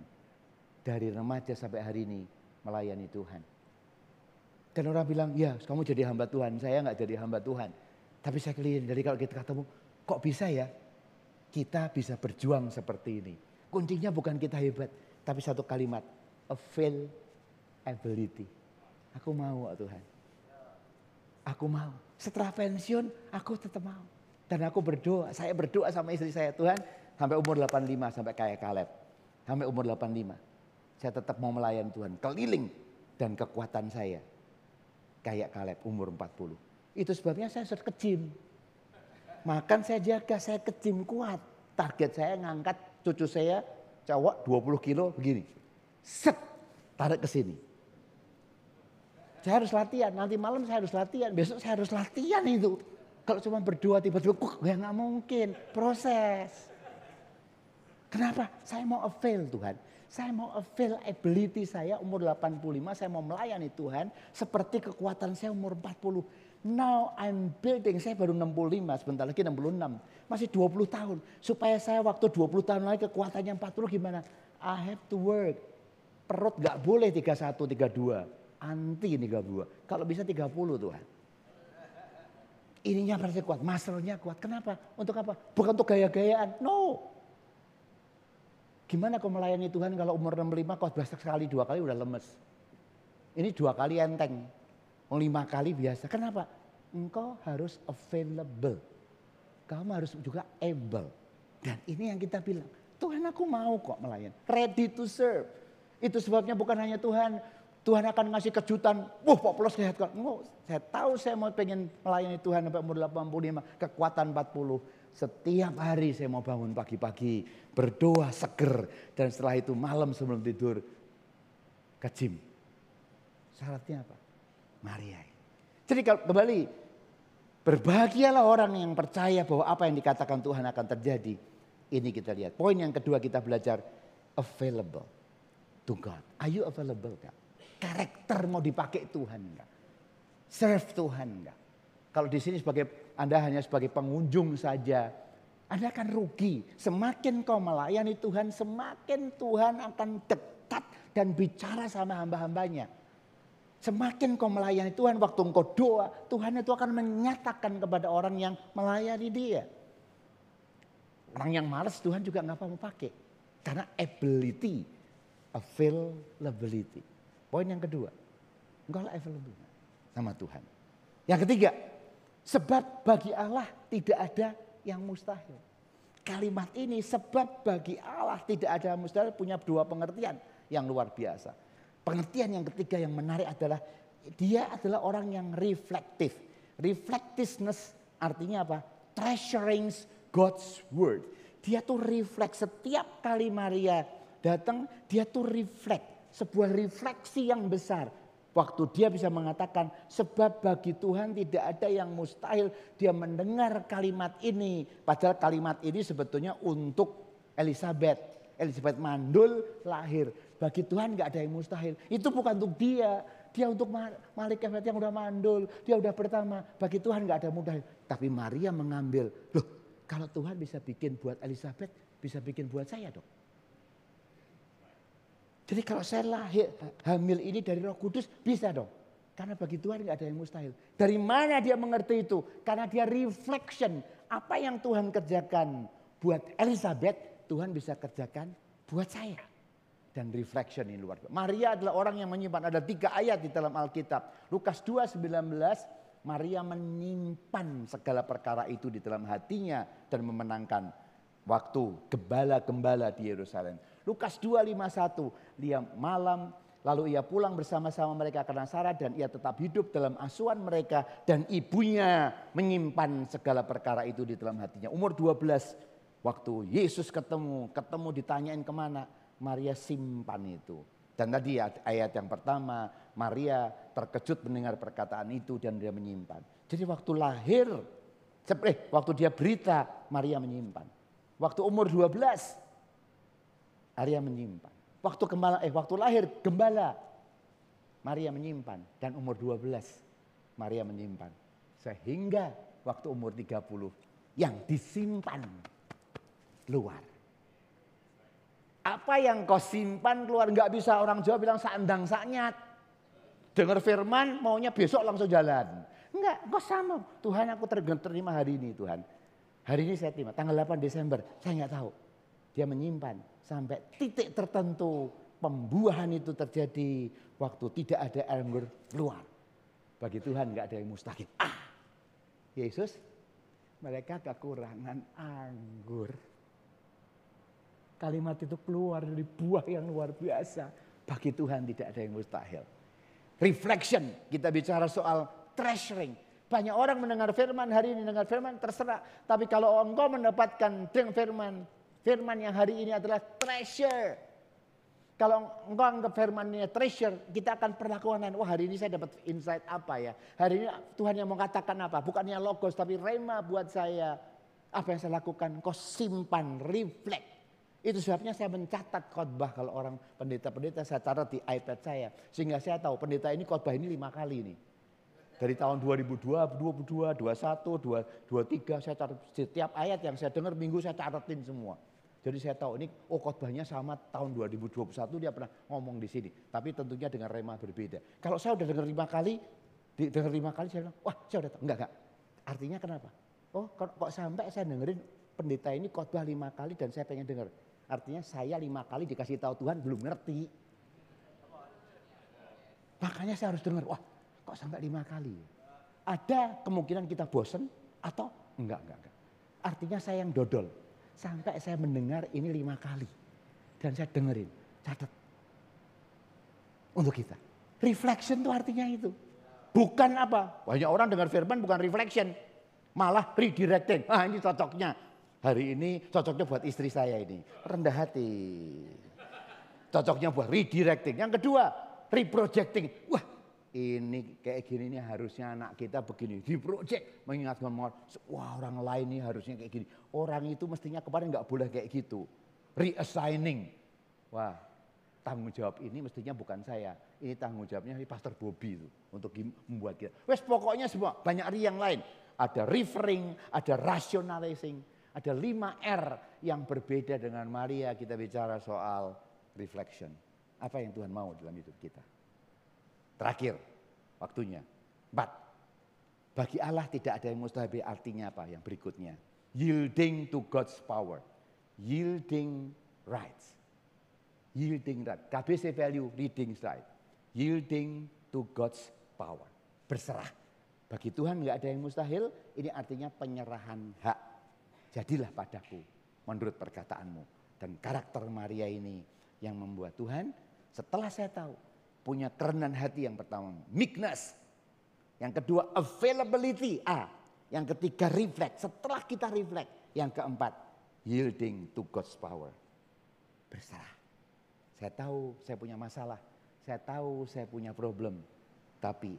Dari remaja sampai hari ini melayani Tuhan. Dan orang bilang, ya kamu jadi hamba Tuhan, saya nggak jadi hamba Tuhan. Tapi saya keliling, dari kalau kita ketemu, kok bisa ya kita bisa berjuang seperti ini. Kuncinya bukan kita hebat, tapi satu kalimat, availability. Aku mau Tuhan. Aku mau. Setelah pensiun, aku tetap mau. Dan aku berdoa, saya berdoa sama istri saya, Tuhan sampai umur 85, sampai kayak Kaleb. Sampai umur 85, saya tetap mau melayani Tuhan. Keliling dan kekuatan saya kayak Kaleb umur 40. Itu sebabnya saya sudah ke gym. Makan saya jaga, saya ke gym kuat. Target saya ngangkat cucu saya cowok 20 kilo begini. Set, tarik ke sini. Saya harus latihan, nanti malam saya harus latihan, besok saya harus latihan itu. Kalau cuma berdoa tiba-tiba, ya nggak mungkin, proses. Kenapa? Saya mau avail Tuhan. Saya mau avail ability saya umur 85, saya mau melayani Tuhan seperti kekuatan saya umur 40. Now I'm building, saya baru 65, sebentar lagi 66. Masih 20 tahun. Supaya saya waktu 20 tahun lagi kekuatannya 40 gimana? I have to work. Perut gak boleh 31, 32. Anti 32. Kalau bisa 30 Tuhan. Ininya pasti kuat, muscle-nya kuat. Kenapa? Untuk apa? Bukan untuk gaya-gayaan. No. Gimana kau melayani Tuhan kalau umur 65 kau biasa sekali, 2 kali udah lemes. Ini 2 kali enteng. 5 kali biasa. Kenapa? Engkau harus available. Kamu harus juga able. Dan ini yang kita bilang. Tuhan aku mau kok melayani. Ready to serve. Itu sebabnya bukan hanya Tuhan akan ngasih kejutan. Poplos sehat kan. Saya tahu saya mau pengen melayani Tuhan sampai umur 85. Kekuatan 40. Setiap hari saya mau bangun pagi-pagi. Berdoa seger. Dan setelah itu malam sebelum tidur. Ke gym. Syaratnya apa? Maria. Jadi kalau kembali. Berbahagialah orang yang percaya bahwa apa yang dikatakan Tuhan akan terjadi. Ini kita lihat. Poin yang kedua kita belajar. Available to God. Are you available God? Karakter mau dipakai Tuhan enggak? Serve Tuhan enggak? Kalau di sini Anda hanya sebagai pengunjung saja, Anda akan rugi. Semakin kau melayani Tuhan, semakin Tuhan akan dekat dan bicara sama hamba-hambanya. Semakin kau melayani Tuhan, waktu engkau doa, Tuhan itu akan menyatakan kepada orang yang melayani dia. Orang yang malas Tuhan juga nggak mau pakai. Karena ability, availability. Poin yang kedua, engkau lah available sama Tuhan. Yang ketiga, sebab bagi Allah tidak ada yang mustahil. Kalimat ini sebab bagi Allah tidak ada yang mustahil punya dua pengertian yang luar biasa. Pengertian yang ketiga yang menarik adalah dia adalah orang yang reflektif. Reflectiveness artinya apa? Treasuring God's word. Dia tuh refleks setiap kali Maria datang, dia tuh refleks. Sebuah refleksi yang besar. Waktu dia bisa mengatakan sebab bagi Tuhan tidak ada yang mustahil. Dia mendengar kalimat ini. Padahal kalimat ini sebetulnya untuk Elizabeth. Elizabeth mandul lahir. Bagi Tuhan gak ada yang mustahil. Itu bukan untuk dia. Dia untuk malaikat yang udah mandul. Dia udah pertama. Bagi Tuhan gak ada yang mustahil. Tapi Maria mengambil. Loh, kalau Tuhan bisa bikin buat Elizabeth, bisa bikin buat saya dong. Jadi kalau saya lahir hamil ini dari Roh Kudus bisa dong. Karena bagi Tuhan nggak ada yang mustahil. Dari mana dia mengerti itu? Karena dia reflection. Apa yang Tuhan kerjakan buat Elizabeth, Tuhan bisa kerjakan buat saya. Dan reflection ini luar biasa. Maria adalah orang yang menyimpan. Ada 3 ayat di dalam Alkitab. Lukas 2:19. Maria menyimpan segala perkara itu di dalam hatinya. Dan memenangkan waktu gembala-gembala di Yerusalem. Lukas 2:51, dia malam lalu ia pulang bersama-sama mereka ke Nazaret dan ia tetap hidup dalam asuhan mereka dan ibunya menyimpan segala perkara itu di dalam hatinya. Umur 12 waktu Yesus ketemu ditanyain kemana, Maria simpan itu. Dan tadi ayat yang pertama, Maria terkejut mendengar perkataan itu dan dia menyimpan. Jadi waktu lahir, waktu dia berita, Maria menyimpan. Waktu umur 12, Maria menyimpan. Waktu lahir gembala, Maria menyimpan. Dan umur 12, Maria menyimpan. Sehingga waktu umur 30, yang disimpan keluar. Apa yang kau simpan keluar, nggak bisa orang Jawa bilang sandang sanyat. Dengar firman maunya besok langsung jalan. Enggak, kau sama. Tuhan aku terima hari ini Tuhan. Hari ini saya terima, tanggal 8 Desember, saya nggak tahu. Dia menyimpan sampai titik tertentu pembuahan itu terjadi waktu tidak ada anggur keluar. Bagi Tuhan nggak ada yang mustahil. Yesus, mereka kekurangan anggur. Kalimat itu keluar dari buah yang luar biasa. Bagi Tuhan tidak ada yang mustahil. Reflection, kita bicara soal treasuring. Banyak orang mendengar firman hari ini, dengar firman terserah. Tapi kalau engkau mendapatkan firman yang hari ini adalah treasure. Kalau engkau anggap firman ini treasure, kita akan perlakuan. Wah, hari ini saya dapat insight apa ya. Hari ini Tuhan yang mau katakan apa. Bukannya logos tapi rema buat saya. Apa yang saya lakukan, kau simpan, reflect. Itu sebabnya saya mencatat khotbah. Kalau orang pendeta-pendeta saya catat di iPad saya. Sehingga saya tahu pendeta ini khotbah ini 5 kali nih. Dari tahun 2022, 21, 23 saya catat setiap ayat yang saya dengar minggu saya catatin semua. Jadi saya tahu ini khotbahnya sama tahun 2021 dia pernah ngomong di sini. Tapi tentunya dengan rema berbeda. Kalau saya udah dengar 5 kali, saya bilang, wah saya udah tahu. Enggak. Artinya kenapa? Oh kok sampai saya dengerin pendeta ini khotbah 5 kali dan saya pengen dengar. Artinya saya 5 kali dikasih tahu Tuhan belum ngerti. Makanya saya harus dengar, wah kok sampai 5 kali. Ada kemungkinan kita bosen atau enggak. Artinya saya yang dodol. Sampai saya mendengar ini 5 kali. Dan saya dengerin, catat. Untuk kita. Reflection itu artinya itu. Bukan apa? Banyak orang dengar firman bukan reflection. Malah redirecting. Ini cocoknya. Hari ini cocoknya buat istri saya ini. Rendah hati. Cocoknya buat redirecting. Yang kedua, reprojecting. Wah, ini kayak gini nih harusnya anak kita begini. Diproject. Mengingatkan wah orang lain nih harusnya kayak gini. Orang itu mestinya kemarin gak boleh kayak gitu. Reassigning. Wah, tanggung jawab ini mestinya bukan saya. Ini tanggung jawabnya Pastor Bobby itu. Untuk membuat kita. Wes pokoknya semua banyak yang lain. Ada referring, ada rationalizing. Ada 5 R yang berbeda dengan Maria. Kita bicara soal reflection. Apa yang Tuhan mau dalam hidup kita. Terakhir waktunya. 4. Bagi Allah tidak ada yang mustahil, artinya apa? Yang berikutnya. Yielding to God's power. Yielding rights. Yielding right. KBC value reading right. Yielding to God's power. Berserah. Bagi Tuhan nggak ada yang mustahil. Ini artinya penyerahan hak. Jadilah padaku menurut perkataanmu. Dan karakter Maria ini yang membuat Tuhan, setelah saya tahu, punya kerenan hati yang pertama, meekness. Yang kedua, availability. Yang ketiga, reflect. Setelah kita reflect. Yang keempat, yielding to God's power. Berserah. Saya tahu saya punya masalah. Saya tahu saya punya problem. Tapi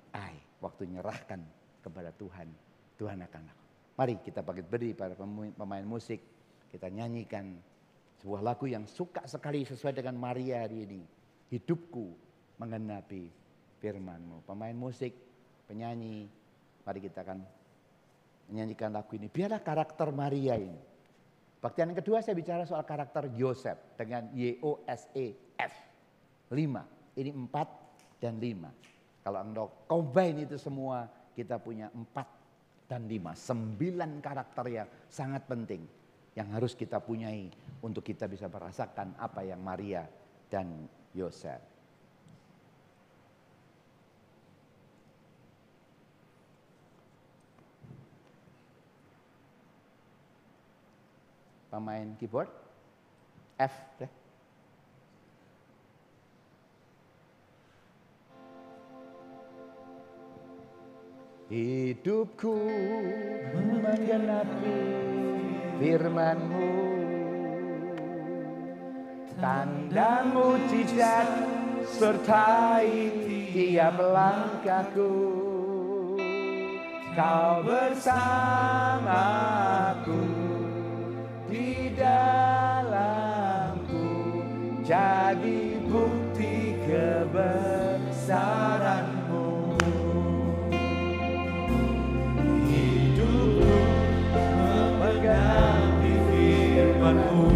waktu nyerahkan kepada Tuhan, Tuhan akan lakukan. Mari kita bangkit berdiri para pemain musik. Kita nyanyikan sebuah lagu yang suka sekali sesuai dengan Maria hari ini. Hidupku menggenapi firman-Mu. Pemain musik, penyanyi, mari kita akan menyanyikan lagu ini. Biarlah karakter Maria ini. Bagian yang kedua saya bicara soal karakter Yosef dengan YOSEF. 5. Ini 4 dan 5. Kalau Anda combine itu semua, kita punya 4 dan 5. 9 karakter yang sangat penting yang harus kita punyai untuk kita bisa merasakan apa yang Maria dan Yosef. Pemain keyboard, F deh. Hidupku menggenapi firman-Mu, tanda mujizat sertai tiap langkahku. Kau bersamaku di dalamku, jadi bukti kebesaran-Mu. Hidupku menggenapi firman-Mu,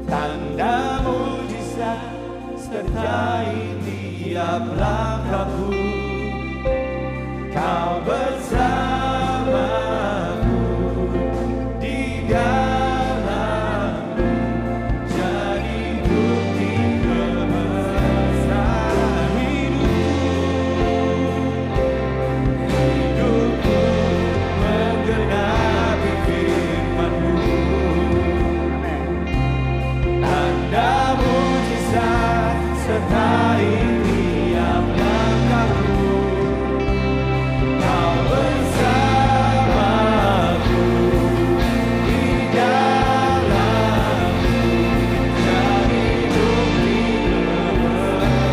tanda mujizat sertai tiap langkahku. Kau bersamaku di dalamku, jadi bukti kebesaran hidupku menggenapi firman-Mu, tanda mujizat sertai tiap langkahku. Kau bersamaku di dalamku, jadi bukti kebesaran-Mu.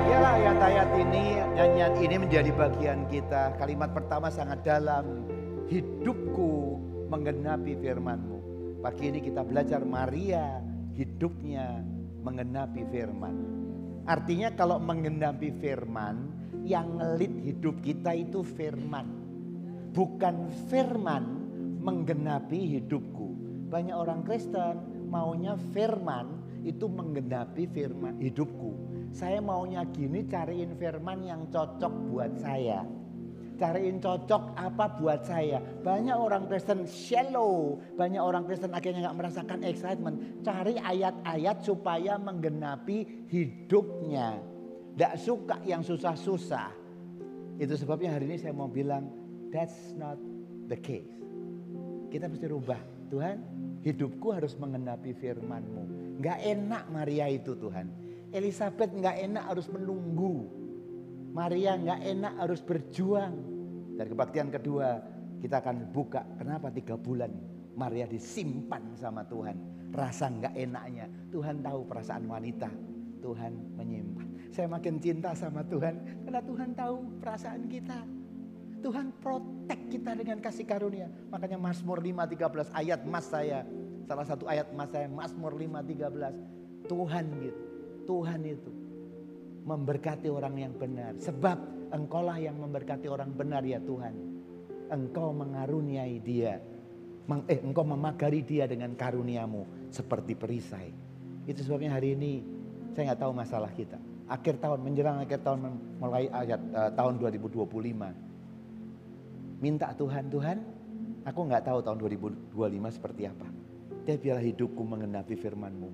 Biarlah ayat-ayat ini, nyanyian ini menjadi bagian kita. Kalimat pertama sangat dalam. Hidupku menggenapi firman-Mu. Pagi ini kita belajar Maria, hidupnya menggenapi firman. Artinya kalau menggenapi firman, yang ngelit hidup kita itu firman. Bukan firman menggenapi hidupku. Banyak orang Kristen maunya firman itu menggenapi firman hidupku. Saya maunya gini, cariin firman yang cocok buat saya. Cariin cocok apa buat saya. Banyak orang Kristen shallow. Banyak orang Kristen akhirnya gak merasakan excitement. Cari ayat-ayat supaya menggenapi hidupnya. Gak suka yang susah-susah. Itu sebabnya hari ini saya mau bilang, that's not the case. Kita mesti rubah. Tuhan, hidupku harus menggenapi firman-Mu. Gak enak Maria itu Tuhan. Elizabeth gak enak harus menunggu. Maria nggak enak harus berjuang. Dan kebaktian kedua kita akan buka kenapa 3 bulan Maria disimpan sama Tuhan. Rasa nggak enaknya. Tuhan tahu perasaan wanita. Tuhan menyimpan. Saya makin cinta sama Tuhan karena Tuhan tahu perasaan kita. Tuhan protect kita dengan kasih karunia. Makanya Mazmur 5:13 ayat mas saya. Salah satu ayat mas saya Mazmur 5:13. Tuhan gitu. Tuhan itu memberkati orang yang benar. Sebab Engkaulah yang memberkati orang benar ya Tuhan. Engkau mengaruniai dia. Engkau memagari dia dengan karunia-Mu seperti perisai. Itu sebabnya hari ini saya nggak tahu masalah kita. Akhir tahun, menjelang akhir tahun mulai tahun 2025. Minta Tuhan, Aku nggak tahu tahun 2025 seperti apa. Tapi biarlah hidupku mengenapi firman-Mu.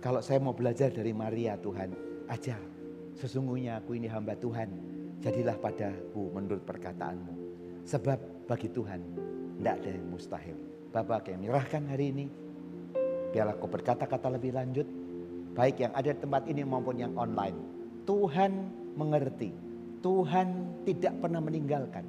Kalau saya mau belajar dari Maria Tuhan, ajar. Sesungguhnya aku ini hamba Tuhan. Jadilah padaku menurut perkataan-Mu. Sebab bagi Tuhan tidak ada yang mustahil. Bapak yang menyerahkan hari ini. Biarlah Kau berkata-kata lebih lanjut. Baik yang ada di tempat ini maupun yang online. Tuhan mengerti. Tuhan tidak pernah meninggalkan.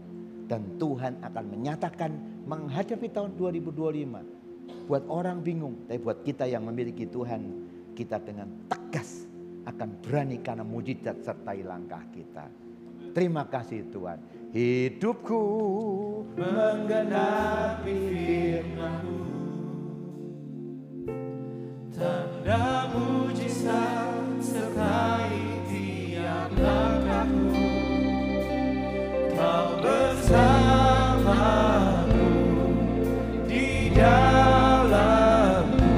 Dan Tuhan akan menyatakan menghadapi tahun 2025. Buat orang bingung, tapi buat kita yang memiliki Tuhan, kita dengan tegas akan berani karena mujizat sertai langkah kita. Terima kasih Tuhan. Hidupku menggenapi firman-Mu, tanda mujizat sertai tiap langkahku. Kau bersamaku di dalamku,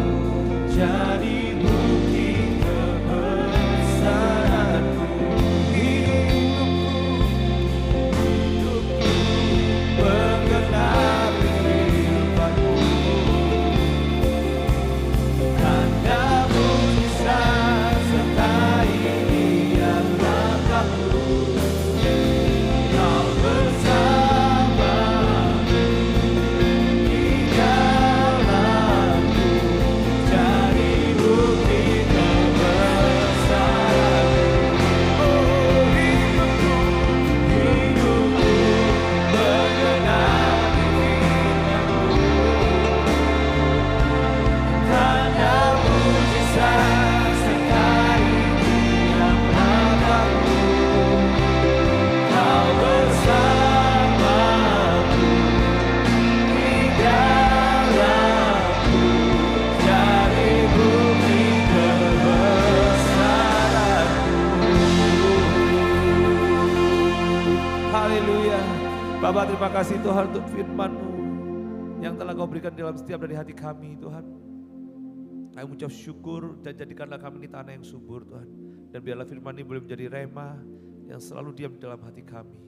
jadi bukti kebesaran-Mu. Hidupku menggenapi firman-Mu, tanda mujizat sertai tiap langkahku. Kau bersamaku di dalamku, jadi bukti kebesaran-Mu. Oh, hidupku menggenapi firman-Mu, tanda mujizat sertai tiap langkahku. Kau bersamaku di dalamku, jadi bukti kebesaran-Mu. Haleluya. Bapa, terima kasih Tuhan untuk firman-Mu yang telah Kau berikan dalam setiap dari hati kami Tuhan. Kami mengucap syukur dan jadikanlah kami ini tanah yang subur Tuhan. Dan biarlah firman ini boleh menjadi rema yang selalu diam di dalam hati kami.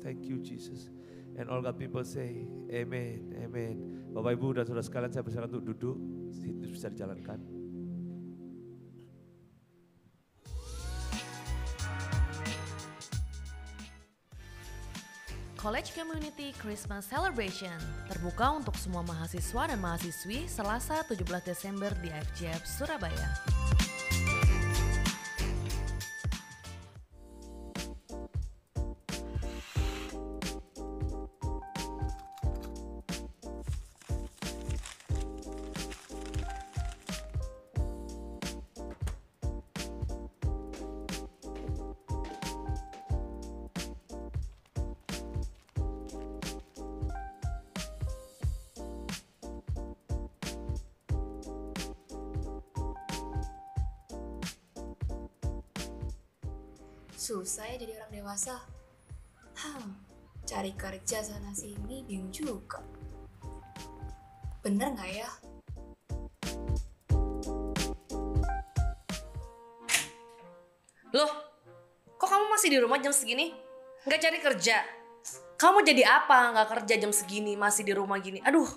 Thank you Jesus. And all God people say amen, amen. Bapak Ibu dan saudara sekalian, saya persilakan untuk duduk. Itu bisa dijalankan. College Community Christmas Celebration terbuka untuk semua mahasiswa dan mahasiswi Selasa 17 Desember di FJF Surabaya. Susah ya jadi orang dewasa. Cari kerja sana sini bingung juga. Bener nggak ya? Loh, kok kamu masih di rumah jam segini? Nggak cari kerja? Kamu jadi apa nggak kerja jam segini masih di rumah gini? Aduh.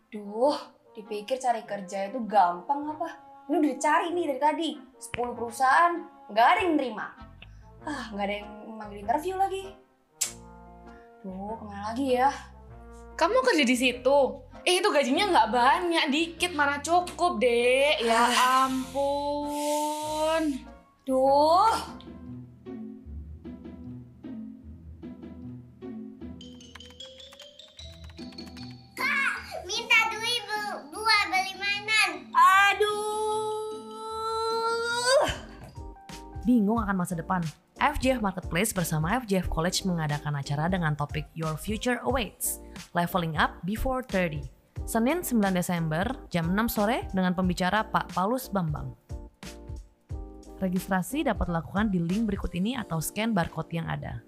Duh, dipikir cari kerja itu gampang apa? Ini udah dicari nih dari tadi. 10 perusahaan, nggak ada yang nerima. Nggak ada yang manggil interview lagi. Duh, kemana lagi ya? Kamu kerja di situ? Itu gajinya nggak banyak, dikit mana cukup, Dek. Ya ampun. Duh. Kak, minta duit buat beli mainan. Aduh. Bingung akan masa depan? FJF Marketplace bersama FJF College mengadakan acara dengan topik Your Future Awaits, Leveling Up Before 30. Senin 9 Desember jam 6 sore dengan pembicara Pak Paulus Bambang. Registrasi dapat dilakukan di link berikut ini atau scan barcode yang ada.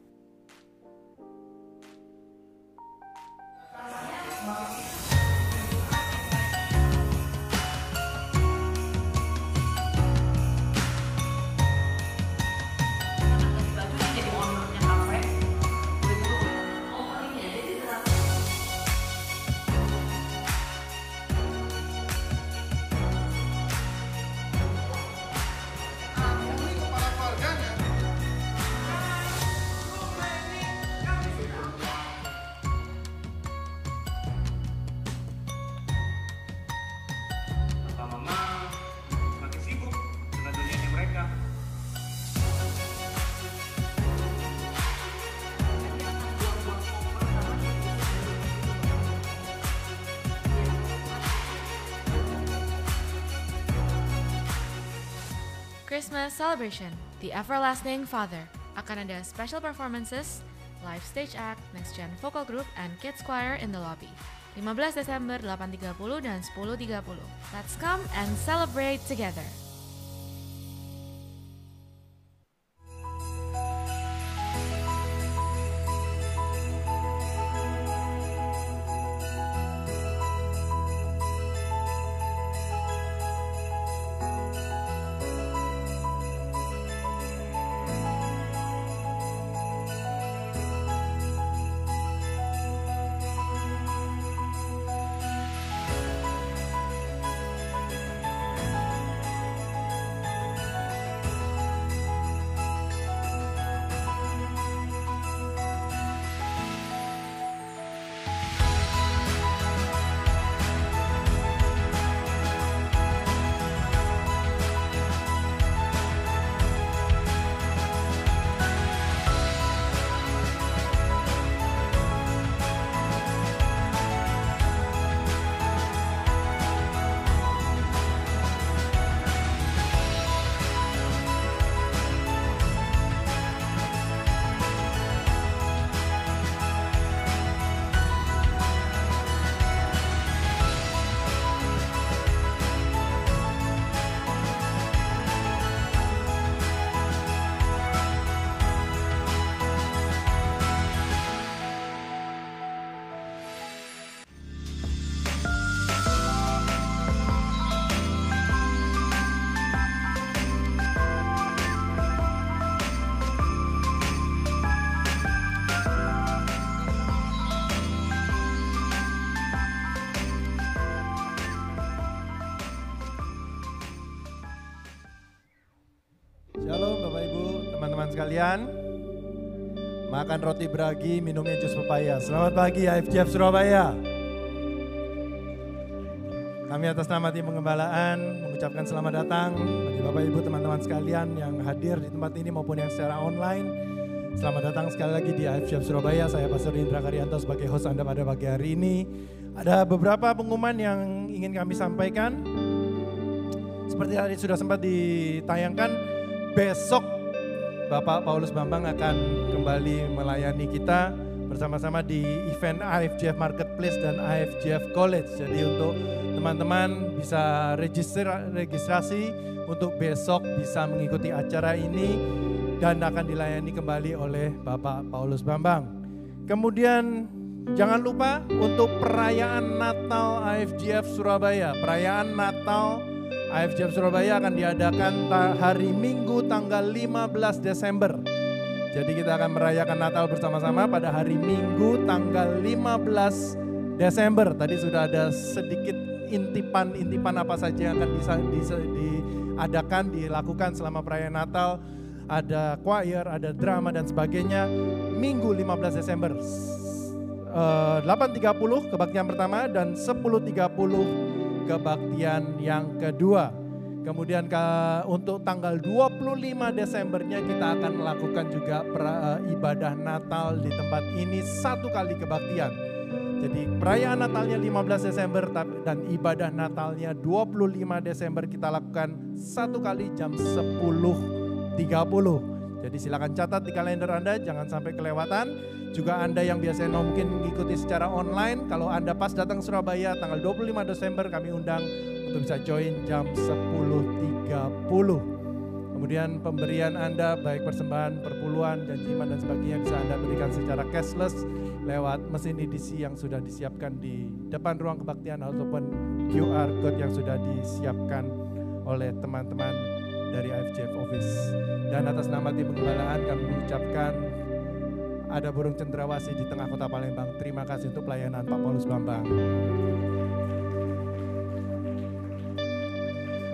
Christmas celebration, The Everlasting Father. Akan ada special performances, live stage act, next gen vocal group, and kids choir in the lobby. 15 Desember 8.30 dan 10.30. Let's come and celebrate together. Shalom Bapak Ibu, teman-teman sekalian. Makan roti beragi, minumnya jus pepaya. Selamat pagi IFJF Surabaya. Kami atas nama tim pengembalaan mengucapkan selamat datang bagi Bapak Ibu teman-teman sekalian yang hadir di tempat ini maupun yang secara online. Selamat datang sekali lagi di IFJF Surabaya. Saya Pastor Indra Karyanto sebagai host Anda pada pagi hari ini. Ada beberapa pengumuman yang ingin kami sampaikan. Seperti tadi sudah sempat ditayangkan, besok Bapak Paulus Bambang akan kembali melayani kita bersama-sama di event IFJF Marketplace dan IFJF College. Jadi untuk teman-teman bisa registrasi untuk besok bisa mengikuti acara ini dan akan dilayani kembali oleh Bapak Paulus Bambang. Kemudian jangan lupa untuk perayaan Natal IFJF Surabaya. Perayaan Natal IFJF Surabaya akan diadakan hari Minggu tanggal 15 Desember. Jadi kita akan merayakan Natal bersama-sama pada hari Minggu tanggal 15 Desember. Tadi sudah ada sedikit intipan apa saja yang akan diadakan, dilakukan selama perayaan Natal. Ada choir, ada drama dan sebagainya. Minggu 15 Desember 8.30 kebaktian pertama dan 10.30 kebaktian yang kedua. Kemudian untuk tanggal 25 Desembernya kita akan melakukan juga ibadah Natal di tempat ini 1 kali kebaktian. Jadi perayaan Natalnya 15 Desember dan ibadah Natalnya 25 Desember kita lakukan 1 kali jam 10.30. Jadi silakan catat di kalender Anda, jangan sampai kelewatan. Juga Anda yang biasanya mungkin mengikuti secara online, kalau Anda pas datang ke Surabaya tanggal 25 Desember kami undang untuk bisa join jam 10.30. Kemudian pemberian Anda baik persembahan, perpuluhan, janjiman dan sebagainya bisa Anda berikan secara cashless lewat mesin EDC yang sudah disiapkan di depan ruang kebaktian ataupun QR code yang sudah disiapkan oleh teman-teman dari IFJF Office. Dan atas nama tim pengembalaan kami mengucapkan ada burung cendrawasih di tengah kota Palembang. Terima kasih untuk pelayanan Pak Paulus Bambang.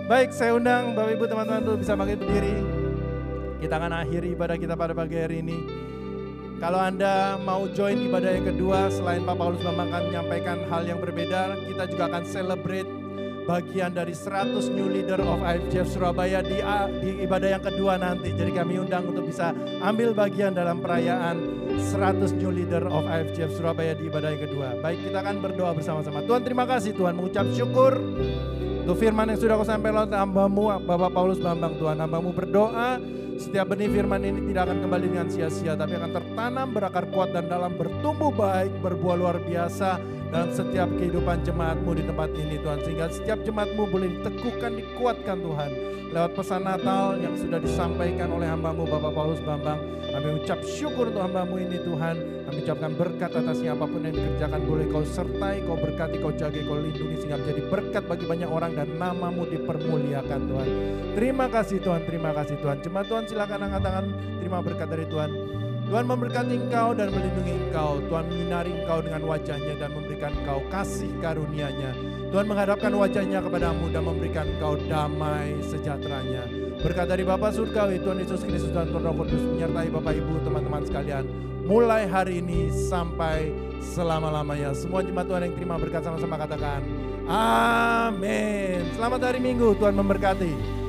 Baik, saya undang Bapak Ibu teman-teman untuk bisa bangkit berdiri. Kita akan akhiri ibadah kita pada pagi hari ini. Kalau Anda mau join ibadah yang kedua, selain Pak Paulus Bambang akan menyampaikan hal yang berbeda, kita juga akan celebrate bagian dari 100 new leader of IFJF Surabaya di ibadah yang kedua nanti. Jadi kami undang untuk bisa ambil bagian dalam perayaan 100 new leader of IFJF Surabaya di ibadah yang kedua. Baik, kita akan berdoa bersama-sama. Tuhan, terima kasih Tuhan, mengucap syukur Untuk firman yang sudah kau sampaikan lewat hamba-Mu Bapak Paulus Bambang Tuhan, hamba-Mu berdoa setiap benih firman ini tidak akan kembali dengan sia-sia, tapi akan tertanam, berakar kuat dan dalam, bertumbuh baik, berbuah luar biasa dalam setiap kehidupan jemaat-Mu di tempat ini Tuhan. Sehingga setiap jemaat-Mu boleh diteguhkan, dikuatkan Tuhan. Lewat pesan Natal yang sudah disampaikan oleh hamba-Mu Bapak Paulus Bambang, kami ucap syukur untuk hamba-Mu ini Tuhan. Kami ucapkan berkat atasnya, apapun yang dikerjakan boleh Kau sertai, Kau berkati, Kau jaga, Kau lindungi, sehingga menjadi berkat bagi banyak orang dan nama-Mu dipermuliakan Tuhan. Terima kasih Tuhan, terima kasih Tuhan. Jemaat Tuhan silakan angkat tangan, terima berkat dari Tuhan. Tuhan memberkati engkau dan melindungi engkau. Tuhan menyinari engkau dengan wajahnya dan memberikan engkau kasih karunia-Nya. Tuhan menghadapkan wajahnya kepadamu dan memberikan engkau damai sejahteranya. Berkat dari Bapa Surgawi, Tuhan Yesus Kristus dan Tuhan Roh Kudus menyertai Bapak Ibu, teman-teman sekalian. Mulai hari ini sampai selama-lamanya. Semua jemaat Tuhan yang terima berkat sama-sama katakan amin. Selamat hari Minggu, Tuhan memberkati.